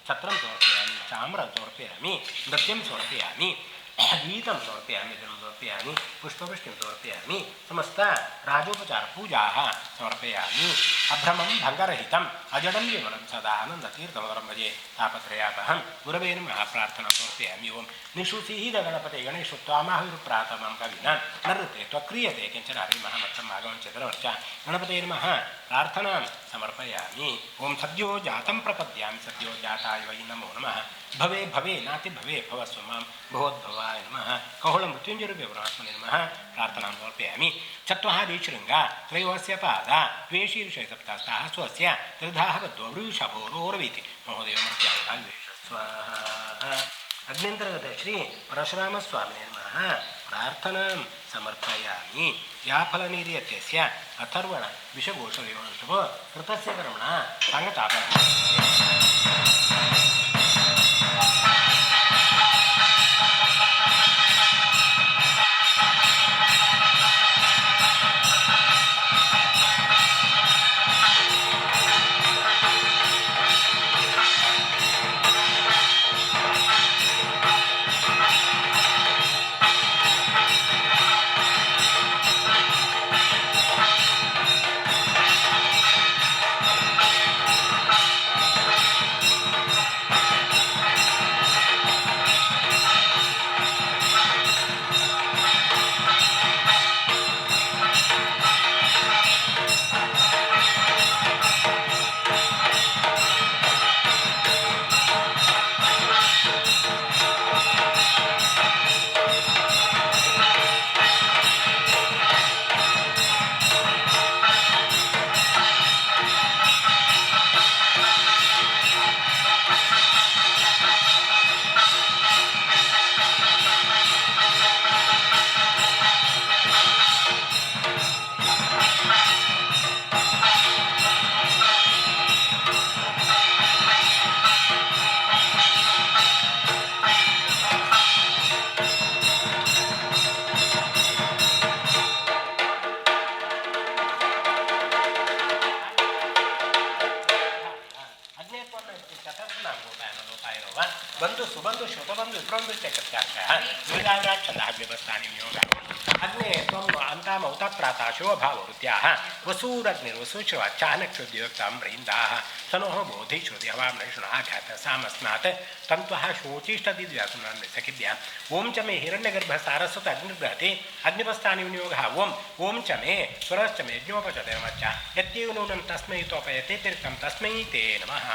छत्रं समर्पयामि चाम्रं समर्पयामि नृत्यं समर्पयामि गीतं किरीटं समर्पयामि, जलं समर्पयामि, पुष्पवृष्टिं समर्पयामि, समस्त राजोपचारपूजाः समर्पयामि। अभ्रमं भङ्गरहितम् अजडं जीवनं सदा आनन्दतीर्थमवरं भजे तापत्रयापहं गुरवे नमः प्रार्थनां समर्पयामि। ओं निःशुसीद गणपते गणेशो त्वामाहुरुप्रातमं कविना नृते त्वक्रियते किञ्चन हरिमहमत्तम् आगमं चतुर्वर्ष गणपते नमः प्रार्थनां समर्पयामि। ओं सद्यो जातं प्रपद्यामि, सद्यो जाताय वै नमो नमः। भवे भवे नाति भवे भवस्व मां भगवद्भवाय नमः। कहोळ मृत्युञ्जयरूपे परमात्मने नमः प्रार्थनां समर्पयामि। चत्वारि शृङ्गा त्रयोस्य पादा द्वे शीर्षे सप्तास्ताः स्वस्य त्रिधाः बद्धो वृषभोरोर्वीति महोदयमर्त्याय स्वाहा। अग्न्यन्तर्गत श्री परशुरामस्वामिने नमः प्रार्थनां समर्पयामि। याफलनिर्यत्यस्य अथर्वण विषघोषयोः कृतस्य कर्मणा साङ्गतापः बंधु सुबंधु श्रुतबंधु विप्रबंधु चक्रचार्षः वीराराच्छन्दः व्यवस्थानि विनियोगः अग्ने त्वं अन्तामौता प्राताशो भाववृत्याः वसूरग्निर्वसूश्रवाच्चानक्षुद्योक्तां व्रीन्दाः तनोः बोधि श्रुति हवां नैषुणः घातः सामस्नात् तन्त्वः शोचिष्टदिव्यासुनान् सखिभ्याम् ओं च मे हिरण्यगर्भः सारस्वत अग्निर्बृहति अग्निपस्थानि विनियोगः ओं च मे स्वरश्च मे यज्ञोपचतमश्च यत्येव नूनं तस्मै तोपयते तीर्थं तस्मै ते नमः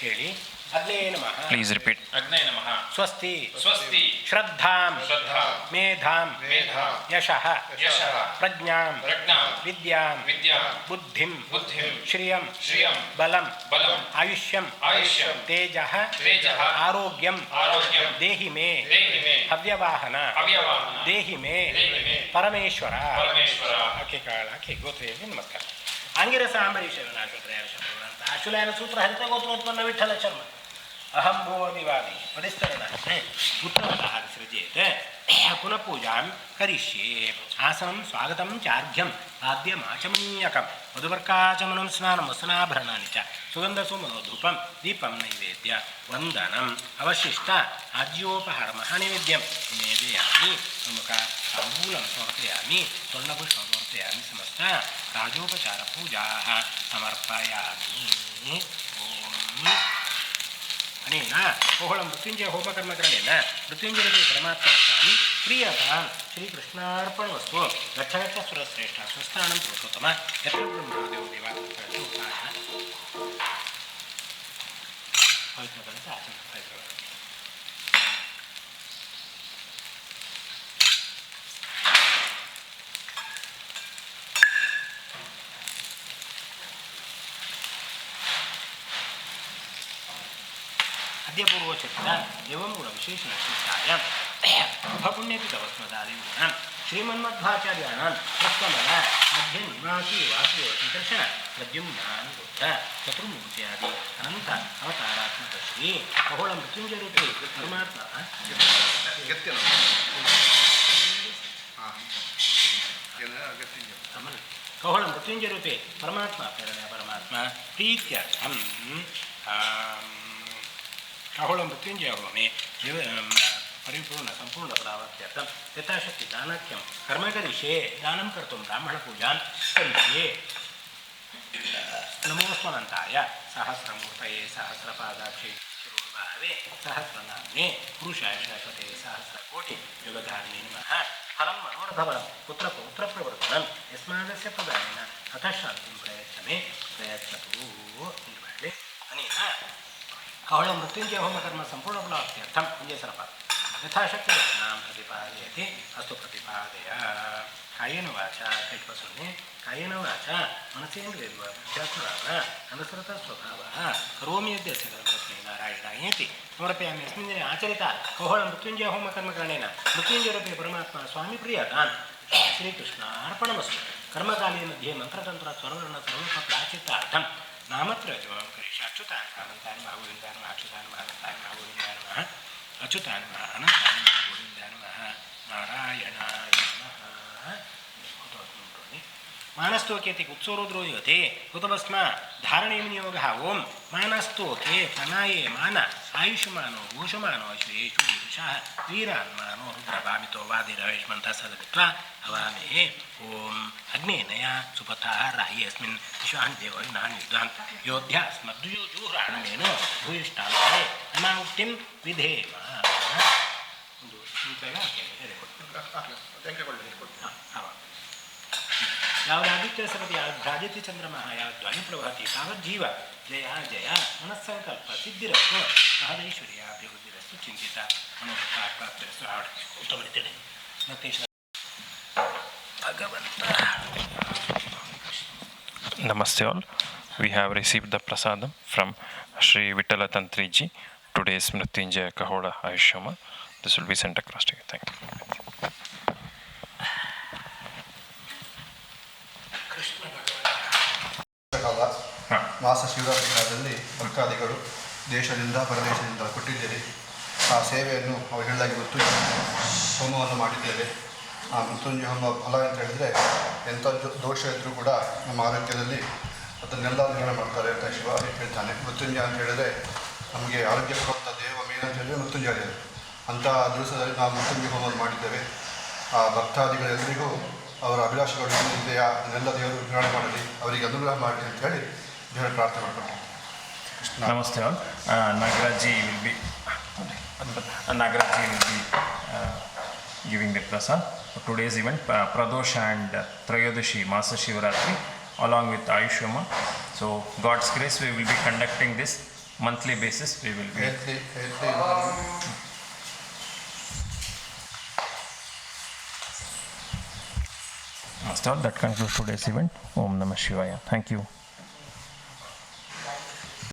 ಹೇಳಿ अग्ने नमः Please repeat. अग्ने नमः स्वस्ति स्वस्ति श्रद्धां श्रद्धां मेधां मेधां यशः यशः प्रज्ञां प्रज्ञां विद्यां विद्यां बुद्धिं बुद्धिं श्रियं श्रियं बलं बलं आयुष्यं आयुष्यं तेजः तेजः आरोग्यं आरोग्यं देहि मे देहि मे हव्यवाहन हव्यवाहन देहि मे देहि मे परमेश्वर परमेश्वर ओके काळ ओके गोत्रेय नमस्कार आंगिरसांबरीशनाशुलायन सूत्र हरित गोत्रोत्पन्न विठ्ठल शर्मा अहम भूर्दिवादी परिस्तरणाः उत्तमतः विसृजेत् पुनः पूजां करिष्ये आसनं स्वागतं चार्घ्यं पाद्यमाचमनीयकं मधुवर्काचमनं स्नानं वसनाभरणानि च सुगन्धसुमनोधूपं दीपं नैवेद्य वन्दनम् अवशिष्ट आज्योपहारमः नैवेद्यं निवेदयामि प्रमुख ताम्बूलं समर्पयामि स्वर्णपुष्पं समर्पयामि समस्त राजोपचारपूजाः समर्पयामि ओम अनेन कोहळ मृत्युंजय होमकर्मकरणेन मृत्युंजयरूपे परमात्मा प्रियतां श्रीकृष्णार्पणमस्तु गच्छ गच्छ सुरश्रेष्ठ स्वस्थानं पुरुषोत्तम यत्र ब्रह्मदेवो अद्यपूर्वचरित एवं गुणविशेषणशिष्टायां उपपुण्यपितवस्मदादिगुणां श्रीमन्मध्वाचार्याणां प्रथमः मध्यनिवासी वासुदेवसंकर्षण प्रद्युम्नानिरुद्ध चतुर्मूर्त्यादि अनंत अवतारात्मक श्री कहोळ मृत्युंजयरूपी परमात्मा कहोळ मृत्युंजयरूपी परमात्मा प्रेरणा परमात्मा प्रीत्यर्थं कहोळ मृत्युंजय होमे परिपूर्ण सम्पूर्णफलावत्यर्थं यथाशक्ति दानाख्यं कर्म करिष्ये दानं कर्तुं ब्राह्मणपूजां करिष्ये नमोऽस्मन्ताय सहस्रमूर्तये सहस्रपादाक्षे शिरोभावे सहस्रनाम्ने पुरुषाय शाश्वते सहस्रकोटि युगधारिणे नमः फलं मनोरथवरं पुत्रपौत्रप्रवर्धनं यस्मादस्य प्रदानेन अतः शान्तिं प्रयच्छ मे प्रयच्छतु निर्वाणे अनेन कवळ मृत्युंजय होमकर्म सम्पूर्णफलाप्त्यर्थं पुण्यसरपात् यथाशक्ति रचनां प्रतिपादयति अस्तु प्रतिपादय कायेन वाचा कैकवसुन्ने कायेन वाचा मनसेन्द्रियैर्वा बुद्ध्यात्मना अनुसृतस्वभावः करोमि यद्यस्य कर्मस्मै नारायणायेति समर्पयामि अस्मिन् दिने आचरिता कौहळ मृत्युञ्जय होमकर्मकरणेन मृत्युञ्जयरूपे परमात्मा स्वामी प्रीयतान् श्रीकृष्णार्पणमस्तु कर्मकाले मध्ये मन्त्रतन्त्र स्वरवर्ण सर्वफलाचित्तार्थं नामत्रयजपं करिष्ये अच्युतान् अनन्तान् महागोविन्दान् अच्युतान् महानन्तान् महागोविन्दान् नमः अच्युतान् अनन्तान् महागोविन्दान् नमः नारायणाय नमः मानस्तोकेति कुत्सोरुद्रोयते कुतभस्मा धारणेनियोगः ओं मानस्तोके प्रणाये मान आयुष्मानो घोषमानो अश्वेषु ईशः वीरान्मानो रुद्रभामितो वादिरवेश्मन्तः सदमित्वा हवामहे ओं अग्नेनया सुपथः राहि अस्मिन् विश्वान् देवहिनान् विद्वान् योध्यास्मद्युजुह्राणमेनो भूयिष्ठान्ते अनामुक्तिं विधेम यावदादित्य सपति यावद्भ्राजति चंद्रमा यावद्ध्वनि प्रवहति तावज्जीव जया जया मनस्संकल्प सिद्धिरस्तु महदैश्वर्याभिवृद्धिरस्तु चिंतिता मनोप्राप्तिरस्तु उत्तमरीत्या नक्तेश्वर भगवन्तः. Namaste all. We have received the prasadam from Sri Vittala Tantriji. Today's Mrityunjaya Kahola Ayushyama. This will be sent across to you. Thank you. ಮಾಸ ಶಿವರಾತ್ರಿ ಕಾಲದಲ್ಲಿ ಭಕ್ತಾದಿಗಳು ದೇಶದಿಂದ ಪರದೇಶದಿಂದ ಕೊಟ್ಟಿದ್ದೇವೆ. ಆ ಸೇವೆಯನ್ನು ಅವರು ಹೇಳಿದಾಗಿ ಮೃತ್ಯುಂಜಯ ಹೋಮವನ್ನು ಮಾಡಿದ್ದೇವೆ. ಆ ಮೃತ್ಯುಂಜಯ ಹೋಮ ಫಲ ಅಂತ ಹೇಳಿದರೆ ಎಂಥ ದೋಷ ಇದ್ದರೂ ಕೂಡ ನಮ್ಮ ಆರೋಗ್ಯದಲ್ಲಿ ಅದನ್ನೆಲ್ಲ ನಿರ್ಣಯ ಮಾಡ್ತಾರೆ ಅಂತ ಶಿವ ಹೇಳ್ತಾನೆ. ಮೃತ್ಯುಂಜಯ ಅಂತ ಹೇಳಿದರೆ ನಮಗೆ ಆರೋಗ್ಯ ಕೊಡುವಂಥ ದೇವ ಮೇನ್ ಅಂತ ಹೇಳಿದರೆ ಮೃತ್ಯುಂಜಯ ದೇವರು. ಅಂಥ ದಿವಸದಲ್ಲಿ ನಾವು ಮೃತ್ಯುಂಜಯ ಹೋಮವನ್ನು ಮಾಡಿದ್ದೇವೆ. ಆ ಭಕ್ತಾದಿಗಳೆಲ್ಲರಿಗೂ ಅವರ ಅಭಿಲಾಷೆಗಳು ಏನಿದೆಯಾ ಅದನ್ನೆಲ್ಲ ದೇವರು ನಿರ್ಣಯ ಮಾಡಲಿ, ಅವರಿಗೆ ಅನುಗ್ರಹ ಮಾಡಲಿ ಅಂತ ಹೇಳಿ ದೇವರ ಪ್ರಾರ್ಥನೆ ಮಾಡ್ಕೊಂಡು. Namaste all. Nagaraji will be giving the prasad. Today's event, Pradosh and Trayodashi Masa Shivaratri along with Ayushyama. So God's grace we will be conducting this monthly basis. We will be Namaste all. That concludes today's event. Om Namah Shivaya. Thank you.